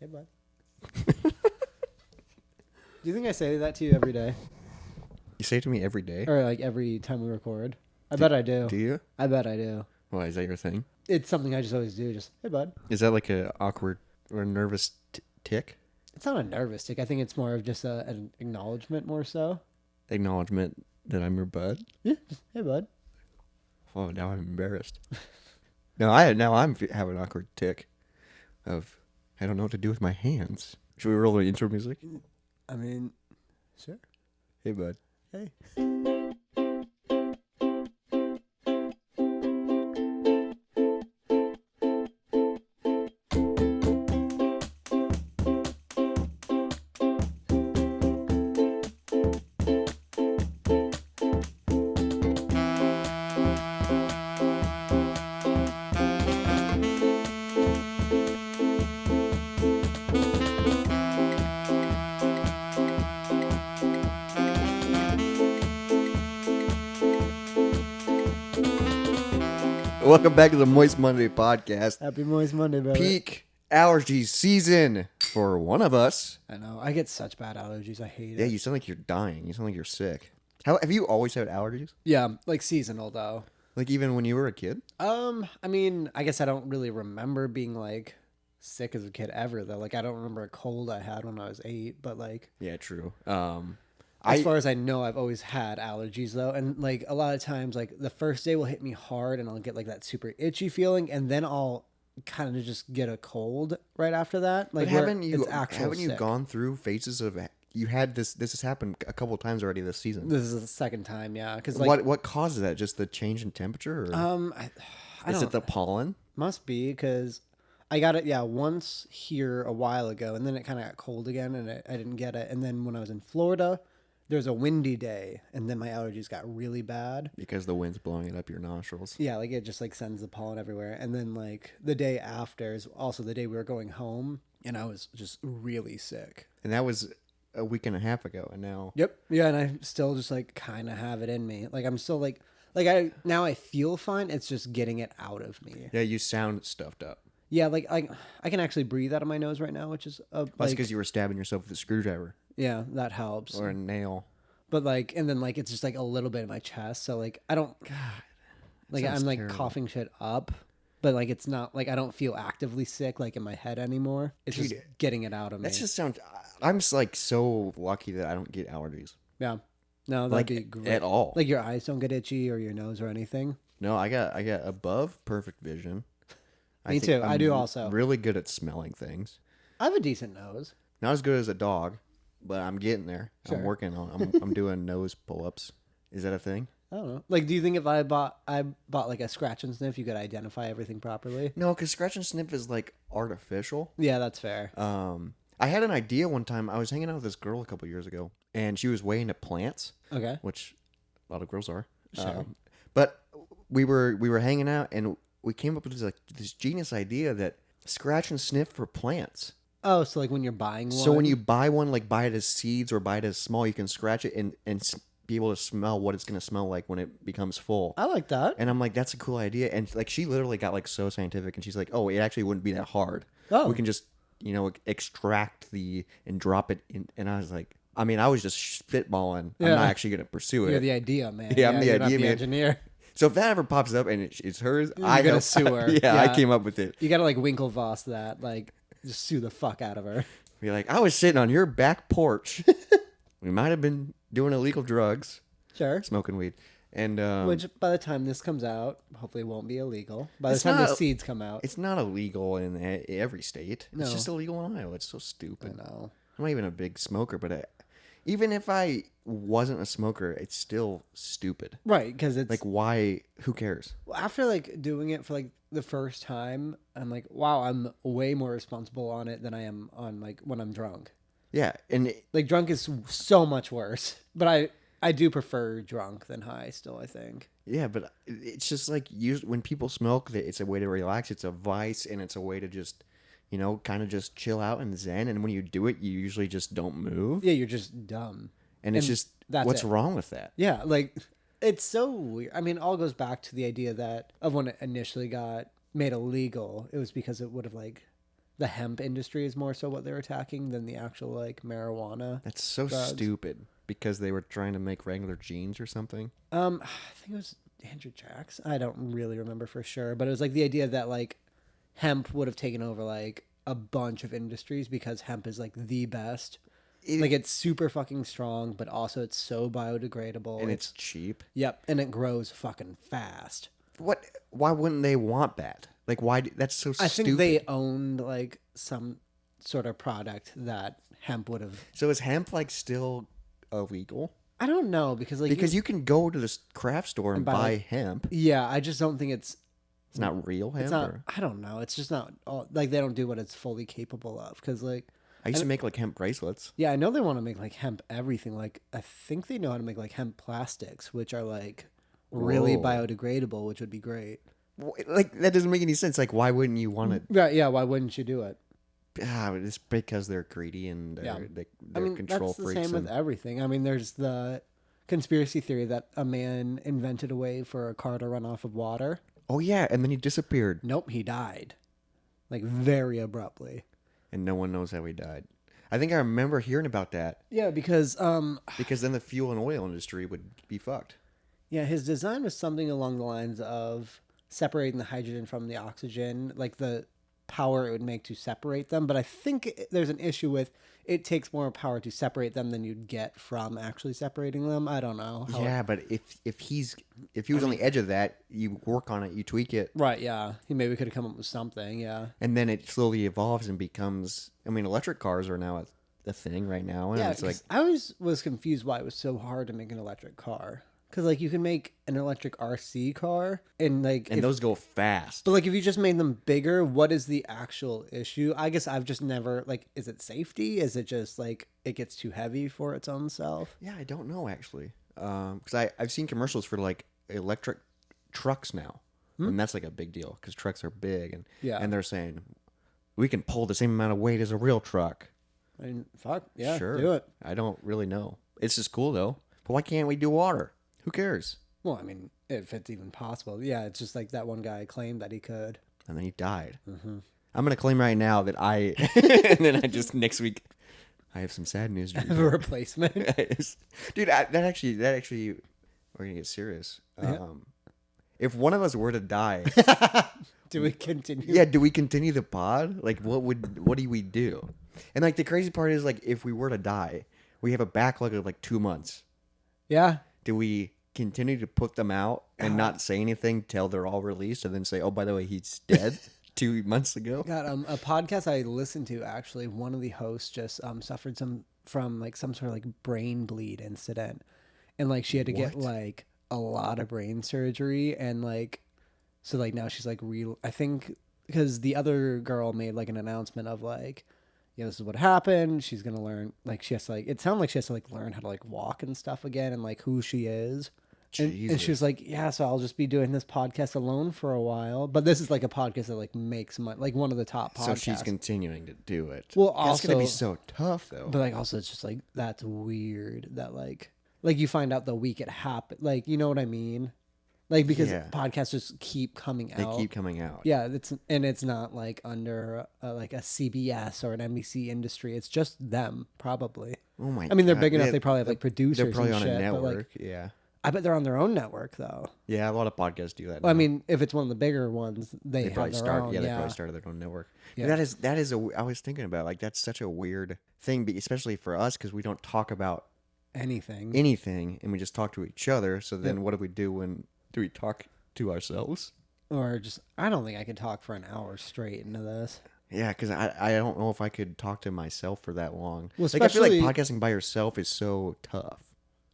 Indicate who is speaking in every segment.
Speaker 1: Hey, bud. Do you think I say that to you every day?
Speaker 2: You say it to me every day?
Speaker 1: Or like every time we record? I bet I do.
Speaker 2: Do you?
Speaker 1: I bet I do.
Speaker 2: Why, is that your thing?
Speaker 1: It's something I just always do. Just, hey, bud.
Speaker 2: Is that like a awkward or nervous tick?
Speaker 1: It's not a nervous tick. I think it's more of just an acknowledgement more so.
Speaker 2: Acknowledgement that I'm your bud?
Speaker 1: Yeah, just, hey, bud.
Speaker 2: Oh, now I'm embarrassed. Now I'm having an awkward tick of I don't know what to do with my hands. Should we roll the intro music?
Speaker 1: I mean, sure.
Speaker 2: Hey, bud.
Speaker 1: Hey.
Speaker 2: Welcome back to the Moist Monday podcast.
Speaker 1: Happy Moist Monday, baby.
Speaker 2: Peak allergy season for one of us.
Speaker 1: I know. I get such bad allergies. I hate
Speaker 2: Yeah,
Speaker 1: it.
Speaker 2: you sound like you're dying. You sound like you're sick. How have you always had allergies?
Speaker 1: Yeah, like seasonal though.
Speaker 2: Like even when you were a kid?
Speaker 1: I mean, I guess I don't really remember being like sick as a kid ever though. Like I don't remember a cold I had when I was 8, but like
Speaker 2: Yeah, true.
Speaker 1: as far as I know, I've always had allergies though, and like a lot of times, like the first day will hit me hard, and I'll get like that super itchy feeling, and then I'll kind of just get a cold right after that. Like,
Speaker 2: but haven't you
Speaker 1: sick.
Speaker 2: gone through phases of you had this? This has happened a couple of times already this season.
Speaker 1: This is the second time, yeah. Because like,
Speaker 2: What causes that? Just the change in temperature? Or
Speaker 1: I
Speaker 2: is
Speaker 1: don't
Speaker 2: it the pollen?
Speaker 1: must be because I got it once here a while ago, and then it kind of got cold again, and I didn't get it, and then when I was in Florida. There was a windy day, and then my allergies got really bad.
Speaker 2: Because the wind's blowing it up your nostrils.
Speaker 1: Yeah, like it just like sends the pollen everywhere. And then like the day after is also the day we were going home, and I was just really sick.
Speaker 2: And that was a week and a half ago, and now...
Speaker 1: Yep. Yeah, and I still just like kind of have it in me. Like I'm still like I feel fine. It's just getting it out of me.
Speaker 2: Yeah, you sound stuffed up.
Speaker 1: Yeah, like I can actually breathe out of my nose right now, which is
Speaker 2: That's
Speaker 1: like
Speaker 2: because you were stabbing yourself with a screwdriver.
Speaker 1: yeah, that helps.
Speaker 2: Or a nail.
Speaker 1: But like, and then like it's just like a little bit in my chest, so like I don't.
Speaker 2: God.
Speaker 1: Like
Speaker 2: Sounds
Speaker 1: I'm like
Speaker 2: terrible.
Speaker 1: coughing shit up, but like it's not like I don't feel actively sick like in my head anymore. It's
Speaker 2: Dude,
Speaker 1: just getting it out of me.
Speaker 2: That just sounds... I'm like so lucky that I don't get allergies.
Speaker 1: Yeah. No, that'd
Speaker 2: Like
Speaker 1: be great.
Speaker 2: at all.
Speaker 1: Like your eyes don't get itchy or your nose or anything.
Speaker 2: No, I got above perfect vision.
Speaker 1: Me too. I do also.
Speaker 2: Really good at smelling things.
Speaker 1: I have a decent nose.
Speaker 2: Not as good as a dog, but I'm getting there.
Speaker 1: Sure.
Speaker 2: I'm working on. I'm doing nose pull-ups. Is that a thing?
Speaker 1: I don't know. Like, do you think if I bought like a scratch and sniff, you could identify everything properly?
Speaker 2: No, because scratch and sniff is like artificial.
Speaker 1: Yeah, that's fair.
Speaker 2: I had an idea one time. I was hanging out with this girl a couple years ago, and she was way into plants,
Speaker 1: Okay.
Speaker 2: which a lot of girls are.
Speaker 1: Sure.
Speaker 2: But we were hanging out, and we came up with this genius idea that scratch and sniff for plants.
Speaker 1: Oh, so like when you're buying one.
Speaker 2: So when you buy one, like buy it as seeds or buy it as small, you can scratch it and be able to smell what it's going to smell like when it becomes full.
Speaker 1: I like that.
Speaker 2: And I'm like, that's a cool idea. And like, she literally got like so scientific, and she's like, oh, it actually wouldn't be that hard.
Speaker 1: Oh.
Speaker 2: We can just, extract and drop it in. And I was like, I mean, I was just spitballing.
Speaker 1: Yeah.
Speaker 2: I'm not actually going to pursue it.
Speaker 1: You're the idea man.
Speaker 2: Yeah, I'm the
Speaker 1: you're not
Speaker 2: idea
Speaker 1: the
Speaker 2: man.
Speaker 1: engineer.
Speaker 2: So if that ever pops up and it's hers,
Speaker 1: You're
Speaker 2: I
Speaker 1: gonna
Speaker 2: help-
Speaker 1: sue her.
Speaker 2: Yeah, I
Speaker 1: Yeah.
Speaker 2: came up with it.
Speaker 1: You gotta like Winklevoss that. Like, just sue the fuck out of her.
Speaker 2: Be like, I was sitting on your back porch. We might have been doing illegal drugs,
Speaker 1: Sure.
Speaker 2: smoking weed, and
Speaker 1: Which by the time this comes out, hopefully won't be illegal. By the
Speaker 2: It's
Speaker 1: time the
Speaker 2: not-
Speaker 1: seeds come out.
Speaker 2: it's not illegal in every state.
Speaker 1: No.
Speaker 2: It's just illegal in Iowa. It's so
Speaker 1: I
Speaker 2: stupid.
Speaker 1: know.
Speaker 2: I'm not even a big smoker, but even if I wasn't a smoker, it's still stupid.
Speaker 1: Right, because it's
Speaker 2: Like, why? Who cares?
Speaker 1: after like doing it for like the first time, I'm like, wow, I'm way more responsible on it than I am on like when I'm drunk.
Speaker 2: Yeah, and
Speaker 1: Like drunk is so much worse, but I do prefer drunk than high still, I think.
Speaker 2: yeah, but it's just like when people smoke, it's a way to relax. It's a vice, and it's a way to just, kind of just chill out and zen. And when you do it, you usually just don't move.
Speaker 1: Yeah, you're just dumb.
Speaker 2: And it's
Speaker 1: And
Speaker 2: just,
Speaker 1: that's
Speaker 2: what's
Speaker 1: it.
Speaker 2: wrong with that?
Speaker 1: Yeah, like it's so weird. I mean, it all goes back to the idea that of when it initially got made illegal, it was because it would have like the hemp industry is more so what they're attacking than the actual like marijuana.
Speaker 2: That's so
Speaker 1: drugs.
Speaker 2: stupid because they were trying to make regular jeans or something.
Speaker 1: I think it was Andrew Jackson. I don't really remember for sure, but it was like the idea that like hemp would have taken over like a bunch of industries because hemp is like the best. Like it's super fucking strong, but also it's so biodegradable.
Speaker 2: And it's cheap.
Speaker 1: Yep, and it grows fucking fast.
Speaker 2: What? Why wouldn't they want that? Like, why? That's so
Speaker 1: I
Speaker 2: stupid.
Speaker 1: think they owned like some sort of product that hemp would have.
Speaker 2: So is hemp like still illegal?
Speaker 1: I don't know because like
Speaker 2: Because you can go to this craft store and buy hemp.
Speaker 1: Yeah, I just don't think it's.
Speaker 2: It's not real hemp.
Speaker 1: It's not. I don't know. It's just not like they don't do what it's fully capable of. Because like
Speaker 2: I used to make like hemp bracelets.
Speaker 1: yeah, I know they want to make like hemp everything. Like I think they know how to make like hemp plastics, which are like really
Speaker 2: Whoa.
Speaker 1: biodegradable, which would be great.
Speaker 2: Like that doesn't make any sense. Like why wouldn't you want it?
Speaker 1: Yeah, yeah. Why wouldn't you do it?
Speaker 2: It's because they're greedy and
Speaker 1: Yeah.
Speaker 2: they're control
Speaker 1: that's the
Speaker 2: freaks.
Speaker 1: same with everything. I mean, there's the conspiracy theory that a man invented a way for a car to run off of water.
Speaker 2: Oh yeah, and then he disappeared,
Speaker 1: Nope, he died, like very abruptly.
Speaker 2: and no one knows how he died. I think I remember hearing about that
Speaker 1: Yeah, because
Speaker 2: then the fuel and oil industry would be fucked.
Speaker 1: yeah, his design was something along the lines of separating the hydrogen from the oxygen, like the power it would make to separate them. But I think there's an issue with it takes more power to separate them than you'd get from actually separating them. I don't know.
Speaker 2: Yeah, but if he was on the edge of that, you work on it, you tweak it,
Speaker 1: Right, yeah. He maybe could have come up with something, yeah.
Speaker 2: and then it slowly evolves and becomes. I mean, electric cars are now a thing right now, and
Speaker 1: Yeah,
Speaker 2: it's like
Speaker 1: I always was confused why it was so hard to make an electric car. Because, like, you can make an electric RC car, and, like...
Speaker 2: those go fast.
Speaker 1: But, like, if you just made them bigger, what is the actual issue? I guess I've just never... Like, is it safety? Is it just, like, it gets too heavy for its own self?
Speaker 2: Yeah, I don't know, actually. Because I've seen commercials for, like, electric trucks now. And that's, like, a big deal, because trucks are big. And,
Speaker 1: Yeah.
Speaker 2: and they're saying, we can pull the same amount of weight as a real truck.
Speaker 1: I mean, fuck, yeah,
Speaker 2: Sure.
Speaker 1: do it.
Speaker 2: I don't really know. It's just cool, though. But why can't we do water? Who cares?
Speaker 1: Well, I mean, if it's even possible. Yeah, it's just like that one guy claimed that he could.
Speaker 2: And then he died.
Speaker 1: Mm-hmm.
Speaker 2: I'm going to claim right now that I... and then I just, next week, I have some sad news to
Speaker 1: A replacement.
Speaker 2: Dude, that actually, we're going to get serious. If one of us were to die...
Speaker 1: Do we continue?
Speaker 2: Yeah, do we continue the pod? Like, what do we do? And, like, the crazy part is, like, if we were to die, we have a backlog of, like, 2 months.
Speaker 1: Yeah.
Speaker 2: Do we continue to put them out and not say anything till they're all released and then say, oh, by the way, he's dead 2 months ago?
Speaker 1: God, a podcast I listened to, actually, one of the hosts just suffered from like some sort of like brain bleed incident. And like she had to get like a lot of brain surgery, and like so like now she's like I think because the other girl made like an announcement of like, yeah, this is what happened. She's gonna learn, like, she has to like, it sounded like she has to like learn how to like walk and stuff again, and like who she is. And she was like, yeah, so I'll just be doing this podcast alone for a while. But this is like a podcast that like makes money, like one of the top podcasts.
Speaker 2: So she's continuing to do it.
Speaker 1: Well,
Speaker 2: that's
Speaker 1: also,
Speaker 2: gonna be so tough though.
Speaker 1: but like also it's just like, that's weird that like you find out the week it happened, like, you know what I mean? Like, because podcasts just keep coming out.
Speaker 2: They keep coming out.
Speaker 1: Yeah, it's not like under like a CBS or an NBC industry. It's just them, probably.
Speaker 2: Oh my!
Speaker 1: I mean, they're big enough. They probably have like producers.
Speaker 2: They're probably
Speaker 1: and
Speaker 2: on
Speaker 1: shit,
Speaker 2: a network.
Speaker 1: But, like,
Speaker 2: yeah.
Speaker 1: I bet they're on their own network though.
Speaker 2: Yeah, a lot of podcasts do that.
Speaker 1: Well, I mean, if it's one of the bigger ones, they have
Speaker 2: probably
Speaker 1: their own.
Speaker 2: Yeah, they probably started their own network.
Speaker 1: Yeah.
Speaker 2: That is I was thinking about, like, that's such a weird thing, especially for us, because we don't talk about
Speaker 1: anything,
Speaker 2: and we just talk to each other. So then, what do we do when do we talk to ourselves?
Speaker 1: Or just, I don't think I could talk for an hour straight into this.
Speaker 2: Yeah, because I don't know if I could talk to myself for that long.
Speaker 1: Well,
Speaker 2: like, I feel like podcasting by yourself is so tough.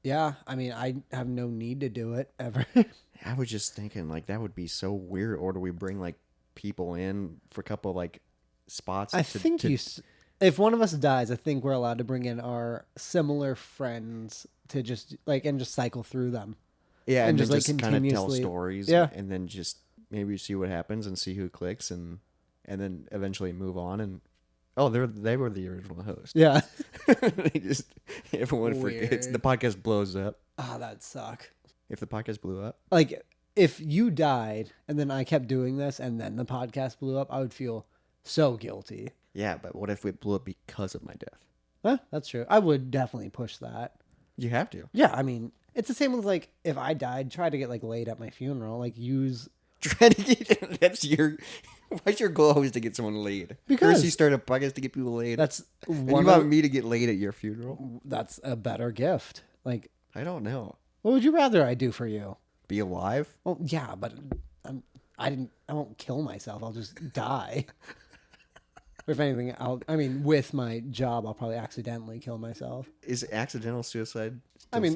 Speaker 1: Yeah, I mean, I have no need to do it ever.
Speaker 2: I was just thinking, like, that would be so weird. Or do we bring, like, people in for a couple, like, spots?
Speaker 1: If one of us dies, I think we're allowed to bring in our similar friends to just, like, and just cycle through them.
Speaker 2: Yeah, and
Speaker 1: just like
Speaker 2: kind of tell stories.
Speaker 1: Yeah.
Speaker 2: And then just maybe see what happens and see who clicks, and then eventually move on. And they were the original host.
Speaker 1: Yeah.
Speaker 2: Everyone forgets. The podcast blows up.
Speaker 1: Oh, that'd suck.
Speaker 2: If the podcast blew up,
Speaker 1: like, if you died and then I kept doing this and then the podcast blew up, I would feel so guilty.
Speaker 2: Yeah, but what if it blew up because of my death?
Speaker 1: Huh, that's true. I would definitely push that.
Speaker 2: You have to.
Speaker 1: Yeah, I mean, it's the same with like if I died, try to get like laid at my funeral, like use
Speaker 2: Try to get that's your. Why's your goal always to get someone laid?
Speaker 1: Because
Speaker 2: First you start a podcast to get people laid.
Speaker 1: that's
Speaker 2: and
Speaker 1: one
Speaker 2: you want
Speaker 1: of,
Speaker 2: me to get laid at your funeral?
Speaker 1: that's a better gift. Like,
Speaker 2: I don't know.
Speaker 1: what would you rather I do for you?
Speaker 2: Be alive?
Speaker 1: Well, yeah, but I won't kill myself. I'll just die. Or if anything, I mean, with my job, I'll probably accidentally kill myself.
Speaker 2: Is accidental suicide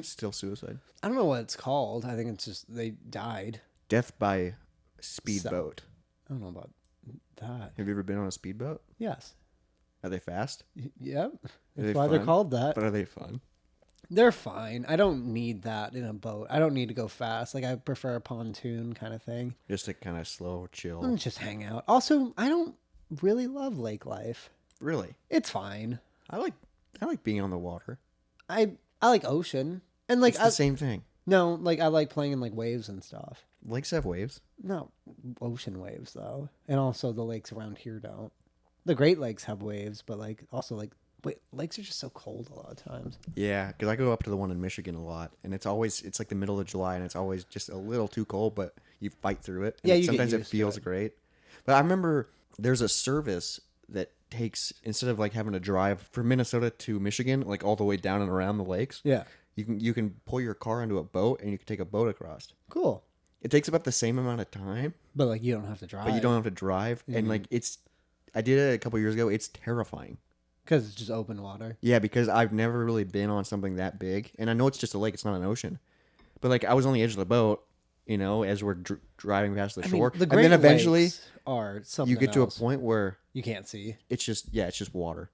Speaker 2: still suicide?
Speaker 1: I don't know what it's called. I think it's just they died.
Speaker 2: Death by speedboat.
Speaker 1: I don't know about that.
Speaker 2: Have you ever been on a speedboat?
Speaker 1: Yes.
Speaker 2: Are they fast?
Speaker 1: Yep.
Speaker 2: Are
Speaker 1: That's
Speaker 2: they
Speaker 1: why they're
Speaker 2: fun?
Speaker 1: called that.
Speaker 2: But are they fun?
Speaker 1: They're fine. I don't need that in a boat. I don't need to go fast. Like I prefer a pontoon kind of thing.
Speaker 2: Just to kind of slow, chill.
Speaker 1: And just hang out. Also, I don't really love lake life.
Speaker 2: Really?
Speaker 1: It's fine.
Speaker 2: I like being on the water.
Speaker 1: I like ocean. And like
Speaker 2: It's the same thing.
Speaker 1: no, like I like playing in like waves and stuff.
Speaker 2: Lakes have waves.
Speaker 1: No, ocean waves though. And also the lakes around here don't. The Great Lakes have waves, but like also like lakes are just so cold a lot of times.
Speaker 2: Yeah, because I go up to the one in Michigan a lot, and it's like the middle of July, and it's always just a little too cold, but you fight through it. And
Speaker 1: Yeah, you get
Speaker 2: sometimes it
Speaker 1: used to
Speaker 2: feels
Speaker 1: it.
Speaker 2: great. But I remember there's a service that takes, instead of like having to drive from Minnesota to Michigan, like all the way down and around the lakes.
Speaker 1: Yeah.
Speaker 2: You can pull your car into a boat and you can take a boat across.
Speaker 1: Cool.
Speaker 2: It takes about the same amount of time,
Speaker 1: But like you don't have to drive.
Speaker 2: but you don't have to drive. And like I did it a couple years ago. It's terrifying.
Speaker 1: because it's just open water.
Speaker 2: Yeah, because I've never really been on something that big, and I know it's just a lake; it's not an ocean. But like, I was on the edge of the boat, as we're driving past the shore,
Speaker 1: the
Speaker 2: and
Speaker 1: Great
Speaker 2: then eventually
Speaker 1: Lakes are something
Speaker 2: you get to a
Speaker 1: else.
Speaker 2: point where
Speaker 1: You can't see.
Speaker 2: it's just water.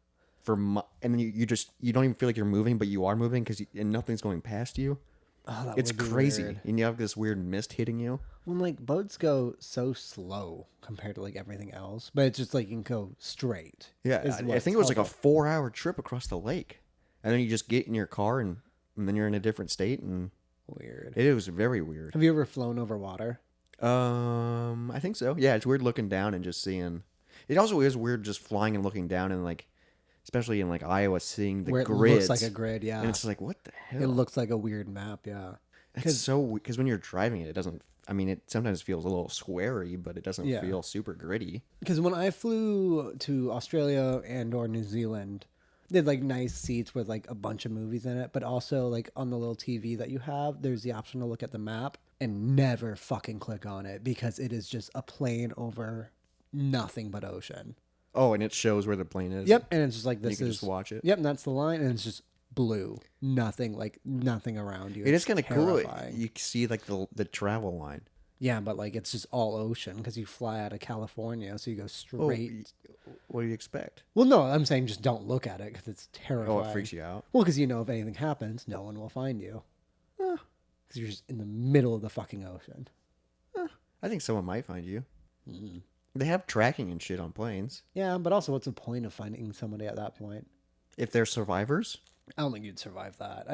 Speaker 2: And then you don't even feel like you're moving, but you are moving and nothing's going past you.
Speaker 1: Oh, that
Speaker 2: It's
Speaker 1: would be
Speaker 2: crazy,
Speaker 1: weird.
Speaker 2: and you have this weird mist hitting you.
Speaker 1: When like boats go so slow compared to like everything else, but it's just like you can go straight.
Speaker 2: Yeah,
Speaker 1: is
Speaker 2: I
Speaker 1: what's
Speaker 2: think it was like a
Speaker 1: helpful.
Speaker 2: 4-hour trip across the lake, and then you just get in your car and then you're in a different state, and
Speaker 1: Weird.
Speaker 2: it was very weird.
Speaker 1: Have you ever flown over water?
Speaker 2: I think so. Yeah, it's weird looking down and just seeing. It also is weird just flying and looking down and like, especially in like Iowa, seeing the
Speaker 1: Where it
Speaker 2: grids.
Speaker 1: looks like a grid, yeah.
Speaker 2: And it's like, what the hell?
Speaker 1: It looks like a weird map, yeah.
Speaker 2: It's so because when you're driving it, it doesn't. I mean, it sometimes feels a little squarey, but it doesn't
Speaker 1: Yeah.
Speaker 2: feel super gritty.
Speaker 1: Because when I flew to Australia and or New Zealand, they had like nice seats with like a bunch of movies in it, but also like on the little TV that you have, there's the option to look at the map and never fucking click on it because it is just a plane over nothing but ocean.
Speaker 2: Oh, and it shows where the plane is.
Speaker 1: Yep, and it's just like
Speaker 2: You
Speaker 1: this
Speaker 2: can
Speaker 1: is
Speaker 2: just watch it.
Speaker 1: Yep, and that's the line, and it's just blue, nothing around you.
Speaker 2: It is kind of cool.
Speaker 1: terrifying.
Speaker 2: You see like the travel line.
Speaker 1: Yeah, but like it's just all ocean because you fly out of California, so you go
Speaker 2: Oh,
Speaker 1: straight.
Speaker 2: what do you expect?
Speaker 1: Well, no, I'm saying just don't look at it because it's terrifying.
Speaker 2: Oh, it freaks you out.
Speaker 1: Well, because if anything happens, no one will find you. Because you're just in the middle of the fucking ocean.
Speaker 2: I think someone might find you.
Speaker 1: Mm.
Speaker 2: They have tracking and shit on planes.
Speaker 1: Yeah, but also, what's the point of finding somebody at that point?
Speaker 2: If they're survivors,
Speaker 1: I don't think you'd survive that.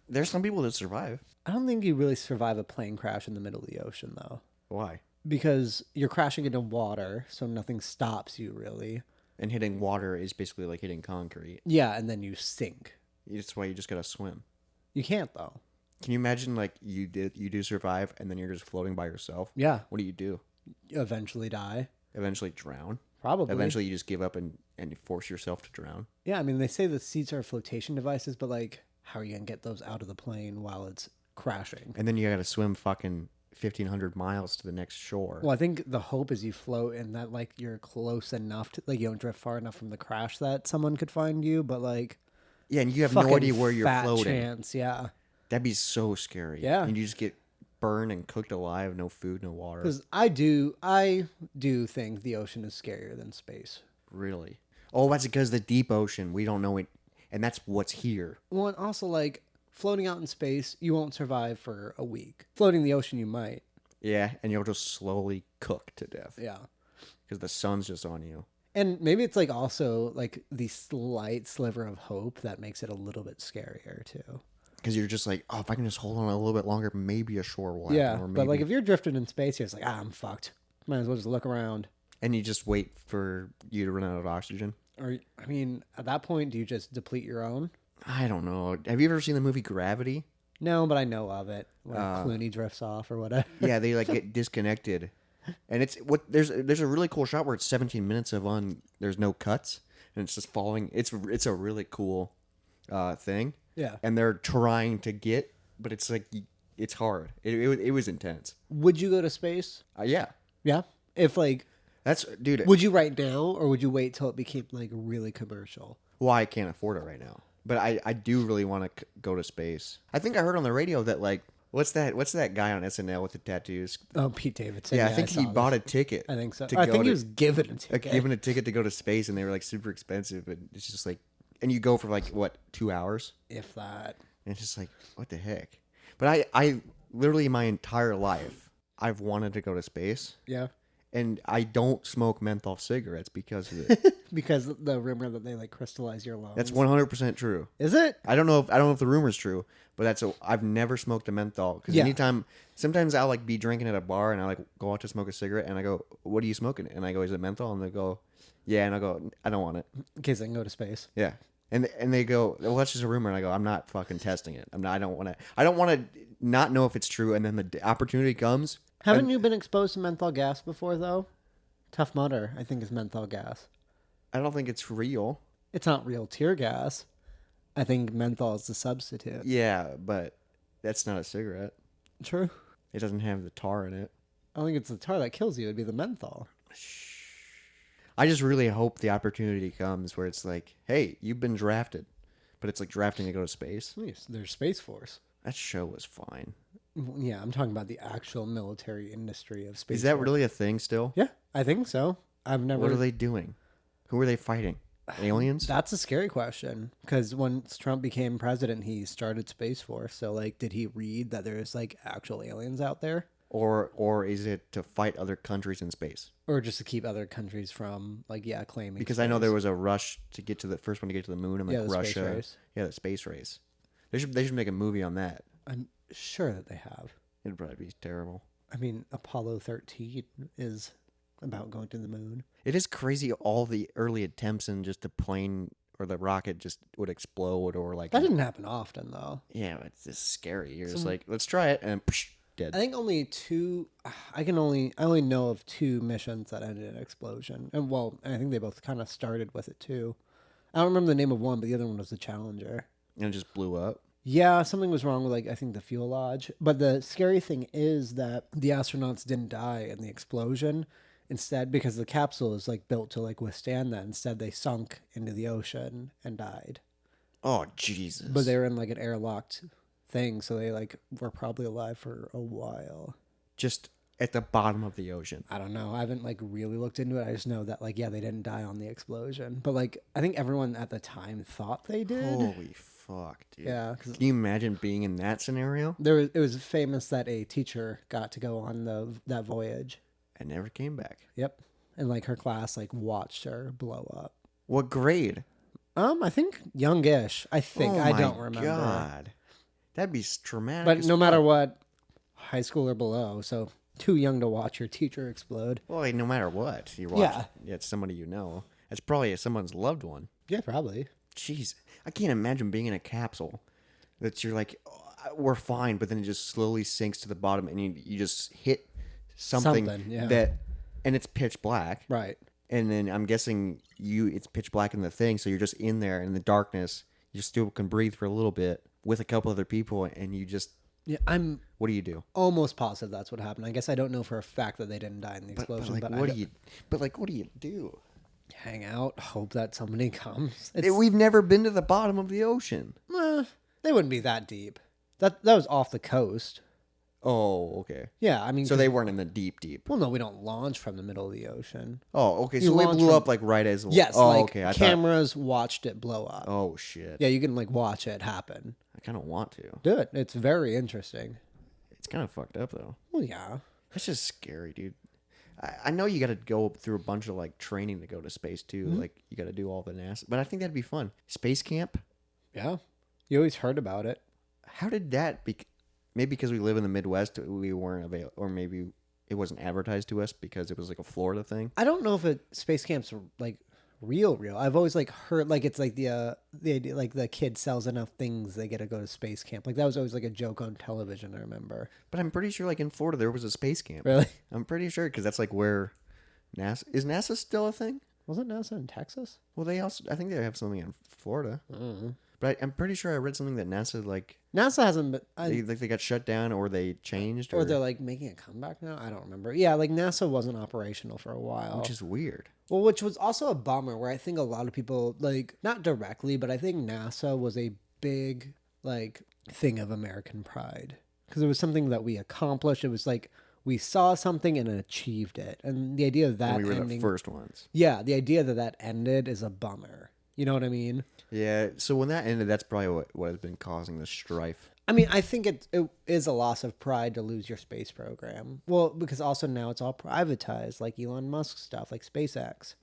Speaker 2: there's some people that survive.
Speaker 1: I don't think you really survive a plane crash in the middle of the ocean, though.
Speaker 2: Why?
Speaker 1: Because you're crashing into water, so nothing stops you, really.
Speaker 2: And hitting water is basically like hitting concrete.
Speaker 1: Yeah, and then you sink.
Speaker 2: That's why you just gotta swim.
Speaker 1: You can't, though.
Speaker 2: Can you imagine like you do survive and then you're just floating by yourself?
Speaker 1: Yeah.
Speaker 2: What do?
Speaker 1: You eventually die.
Speaker 2: Eventually drown?
Speaker 1: Probably.
Speaker 2: Eventually you just give up and you force yourself to drown?
Speaker 1: Yeah, I mean, they say the seats are flotation devices, but like, how are you going to get those out of the plane while it's crashing?
Speaker 2: And then you gotta swim fucking 1,500 miles to the next shore.
Speaker 1: Well, I think the hope is you float and that like you're close enough to like you don't drift far enough from the crash that someone could find you, but like
Speaker 2: Yeah, and you have no
Speaker 1: fucking
Speaker 2: idea where you're
Speaker 1: fat
Speaker 2: floating.
Speaker 1: chance, yeah.
Speaker 2: That'd be so scary.
Speaker 1: Yeah.
Speaker 2: And you just get burned and cooked alive, no food, no water.
Speaker 1: Because I do think the ocean is scarier than space.
Speaker 2: Really? Oh, that's because the deep ocean, we don't know it, and that's what's here.
Speaker 1: Well, and also like floating out in space, you won't survive for a week. Floating in the ocean, you might.
Speaker 2: Yeah, and you'll just slowly cook to death
Speaker 1: Yeah.
Speaker 2: because the sun's just on you.
Speaker 1: And maybe it's like also like the slight sliver of hope that makes it a little bit scarier too.
Speaker 2: Because you're just like, oh, if I can just hold on a little bit longer, maybe a shore will happen.
Speaker 1: Yeah,
Speaker 2: Or maybe...
Speaker 1: but like if you're drifting in space, you're just like, I'm fucked. Might as well just look around.
Speaker 2: And you just wait for you to run out of oxygen.
Speaker 1: Or, I mean, at that point, do you just deplete your own?
Speaker 2: I don't know. Have you ever seen the movie Gravity?
Speaker 1: No, but I know of it. Where Clooney drifts off or whatever.
Speaker 2: Yeah, they like get disconnected, and it's what there's a really cool shot where it's 17 minutes of there's no cuts, and it's just following. It's a really cool thing.
Speaker 1: Yeah.
Speaker 2: And they're trying to get, but it's like it's hard. It was intense.
Speaker 1: Would you go to space?
Speaker 2: Yeah,
Speaker 1: Yeah. If like,
Speaker 2: that's dude.
Speaker 1: would you right now, or would you wait till it became like really commercial?
Speaker 2: Well, I can't afford it right now, but I do really want to go to space. I think I heard on the radio that like what's that guy on SNL with the tattoos?
Speaker 1: Oh, Pete Davidson.
Speaker 2: Yeah, I think
Speaker 1: saw
Speaker 2: he bought
Speaker 1: this.
Speaker 2: a ticket.
Speaker 1: I think so.
Speaker 2: to
Speaker 1: I
Speaker 2: go
Speaker 1: think he
Speaker 2: to-
Speaker 1: was given a ticket.
Speaker 2: given a ticket to go to space, and they were like super expensive. And it's just like, and you go for like what 2 hours,
Speaker 1: If that.
Speaker 2: and it's just like what the heck. But I literally my entire life I've wanted to go to space,
Speaker 1: Yeah.
Speaker 2: and I don't smoke menthol cigarettes because of it.
Speaker 1: Because the rumor that they like crystallize your lungs.
Speaker 2: That's 100% true.
Speaker 1: Is it?
Speaker 2: I don't know if the rumor's true, but I've never smoked a menthol because
Speaker 1: Yeah.
Speaker 2: sometimes I'll like be drinking at a bar and I like go out to smoke a cigarette and I go, "What are you smoking?" And I go, "Is it menthol?" And they go, "Yeah," and I go, "I don't want it."
Speaker 1: In case I can go to space.
Speaker 2: Yeah. And they go, "Well, that's just a rumor." And I go, "I'm not fucking testing it. I don't want to not know if it's true." And then the opportunity comes.
Speaker 1: Haven't you been exposed to menthol gas before, though? Tough Mudder, I think, is menthol gas.
Speaker 2: I don't think it's real.
Speaker 1: It's not real tear gas. I think menthol is the substitute.
Speaker 2: Yeah, but that's not a cigarette.
Speaker 1: True.
Speaker 2: It doesn't have the tar in it.
Speaker 1: I don't think it's the tar that kills you. It'd be the menthol.
Speaker 2: I just really hope the opportunity comes where it's like, hey, you've been drafted, but it's like drafting to go to space.
Speaker 1: Yes, there's Space Force.
Speaker 2: That show was fine.
Speaker 1: Yeah, I'm talking about the actual military industry of Space
Speaker 2: Is that
Speaker 1: Force.
Speaker 2: really a thing still?
Speaker 1: Yeah, I think so. I've never.
Speaker 2: What are they doing? Who are they fighting? Aliens?
Speaker 1: That's a scary question because once Trump became president, he started Space Force. So, like, did he read that there's like actual aliens out there,
Speaker 2: Or is it to fight other countries in space?
Speaker 1: or just to keep other countries from like claiming?
Speaker 2: Because I know
Speaker 1: space?
Speaker 2: there was a rush to get to the first one to get to the moon and like
Speaker 1: Yeah, the space
Speaker 2: Russia.
Speaker 1: race.
Speaker 2: Yeah, the space race. They should make a movie on that.
Speaker 1: I'm sure that they have.
Speaker 2: It'd probably be terrible.
Speaker 1: I mean, Apollo 13 is about going to the moon.
Speaker 2: It is crazy all the early attempts and just the plane or the rocket just would explode or like
Speaker 1: That didn't happen often, though.
Speaker 2: yeah, it's just scary. You're just like, let's try it and psh, dead.
Speaker 1: I think only two. I only know of two missions that ended in explosion, and well, I think they both kind of started with it too. I don't remember the name of one, but the other one was the Challenger.
Speaker 2: And it just blew up.
Speaker 1: Yeah, something was wrong with like I think the fuel lodge. But the scary thing is that the astronauts didn't die in the explosion. Instead, because the capsule is like built to like withstand that, instead they sunk into the ocean and died.
Speaker 2: Oh Jesus!
Speaker 1: But they were in like an airlocked thing, so they like were probably alive for a while.
Speaker 2: just at the bottom of the ocean.
Speaker 1: I don't know. I haven't like really looked into it. I just know that like yeah, they didn't die on the explosion. But like I think everyone at the time thought they did.
Speaker 2: Holy fuck, dude!
Speaker 1: Yeah, 'cause
Speaker 2: Can you imagine being in that scenario?
Speaker 1: it was famous that a teacher got to go on that voyage.
Speaker 2: I never came back.
Speaker 1: Yep. And like her class like watched her blow up.
Speaker 2: What grade?
Speaker 1: I think youngish. I think
Speaker 2: Oh
Speaker 1: I
Speaker 2: my
Speaker 1: don't remember.
Speaker 2: God, that'd be traumatic.
Speaker 1: But
Speaker 2: as
Speaker 1: no matter
Speaker 2: fuck.
Speaker 1: what, high school or below, so too young to watch your teacher explode.
Speaker 2: Well, like, no matter what, you watch.
Speaker 1: Yeah.
Speaker 2: Yeah, it's somebody you know. It's probably someone's loved one.
Speaker 1: Yeah, probably.
Speaker 2: Jeez, I can't imagine being in a capsule that you're like, "Oh, we're fine," but then it just slowly sinks to the bottom, and you just hit something,
Speaker 1: Yeah.
Speaker 2: that, and it's pitch black,
Speaker 1: Right.
Speaker 2: and then I'm guessing it's pitch black in the thing, so you're just in there in the darkness. You still can breathe for a little bit with a couple other people, and you just,
Speaker 1: Yeah, I'm
Speaker 2: what do you do?
Speaker 1: almost positive that's what happened. I guess I don't know for a fact that they didn't die in the
Speaker 2: But
Speaker 1: explosion,
Speaker 2: like,
Speaker 1: but
Speaker 2: what do you? But like, what do you do?
Speaker 1: hang out, hope that somebody comes.
Speaker 2: We've never been to the bottom of the ocean.
Speaker 1: They wouldn't be that deep. That was off the coast.
Speaker 2: Oh, okay.
Speaker 1: Yeah, I mean,
Speaker 2: So they weren't in the deep.
Speaker 1: well, no, we don't launch from the middle of the ocean.
Speaker 2: Oh, okay.
Speaker 1: You
Speaker 2: So it
Speaker 1: launch
Speaker 2: blew
Speaker 1: from-
Speaker 2: up like right as.
Speaker 1: Yes,
Speaker 2: Oh,
Speaker 1: like
Speaker 2: okay. I thought.
Speaker 1: cameras watched it blow up.
Speaker 2: Oh shit.
Speaker 1: Yeah, you can like watch it happen.
Speaker 2: I kind of want to.
Speaker 1: Do it. It's very interesting.
Speaker 2: It's kind of fucked up though.
Speaker 1: Well, yeah.
Speaker 2: That's just scary, dude. I know you got to go through a bunch of like training to go to space too. Like you got to do all the NASA, but I think that'd be fun. Space camp.
Speaker 1: Yeah. You always heard about it.
Speaker 2: How did that be? Maybe because we live in the Midwest, we weren't available, or maybe it wasn't advertised to us because it was like a Florida thing.
Speaker 1: I don't know if space camps are like real. I've always like heard like it's like the idea like the kid sells enough things they get to go to space camp. Like that was always like a joke on television. I remember.
Speaker 2: But I'm pretty sure like in Florida there was a space camp.
Speaker 1: Really? I'm
Speaker 2: pretty sure because that's like where NASA still a thing?
Speaker 1: Wasn't NASA in Texas?
Speaker 2: Well, I think they have something in Florida.
Speaker 1: Mm-hmm.
Speaker 2: But I'm pretty sure I read something that
Speaker 1: NASA hasn't been.
Speaker 2: they got shut down or they changed
Speaker 1: or they're like making a comeback now. I don't remember. Yeah, like NASA wasn't operational for a while,
Speaker 2: which is weird.
Speaker 1: Well, which was also a bummer. Where I think a lot of people like not directly, but I think NASA was a big like thing of American pride because it was something that we accomplished. It was like we saw something and achieved it, and the idea of that
Speaker 2: we were
Speaker 1: ending,
Speaker 2: the first ones.
Speaker 1: Yeah, the idea that ended is a bummer. You know what I mean?
Speaker 2: Yeah, so when that ended, that's probably what has been causing the strife.
Speaker 1: I mean, I think it is a loss of pride to lose your space program. Well, because also now it's all privatized, like Elon Musk stuff, like SpaceX.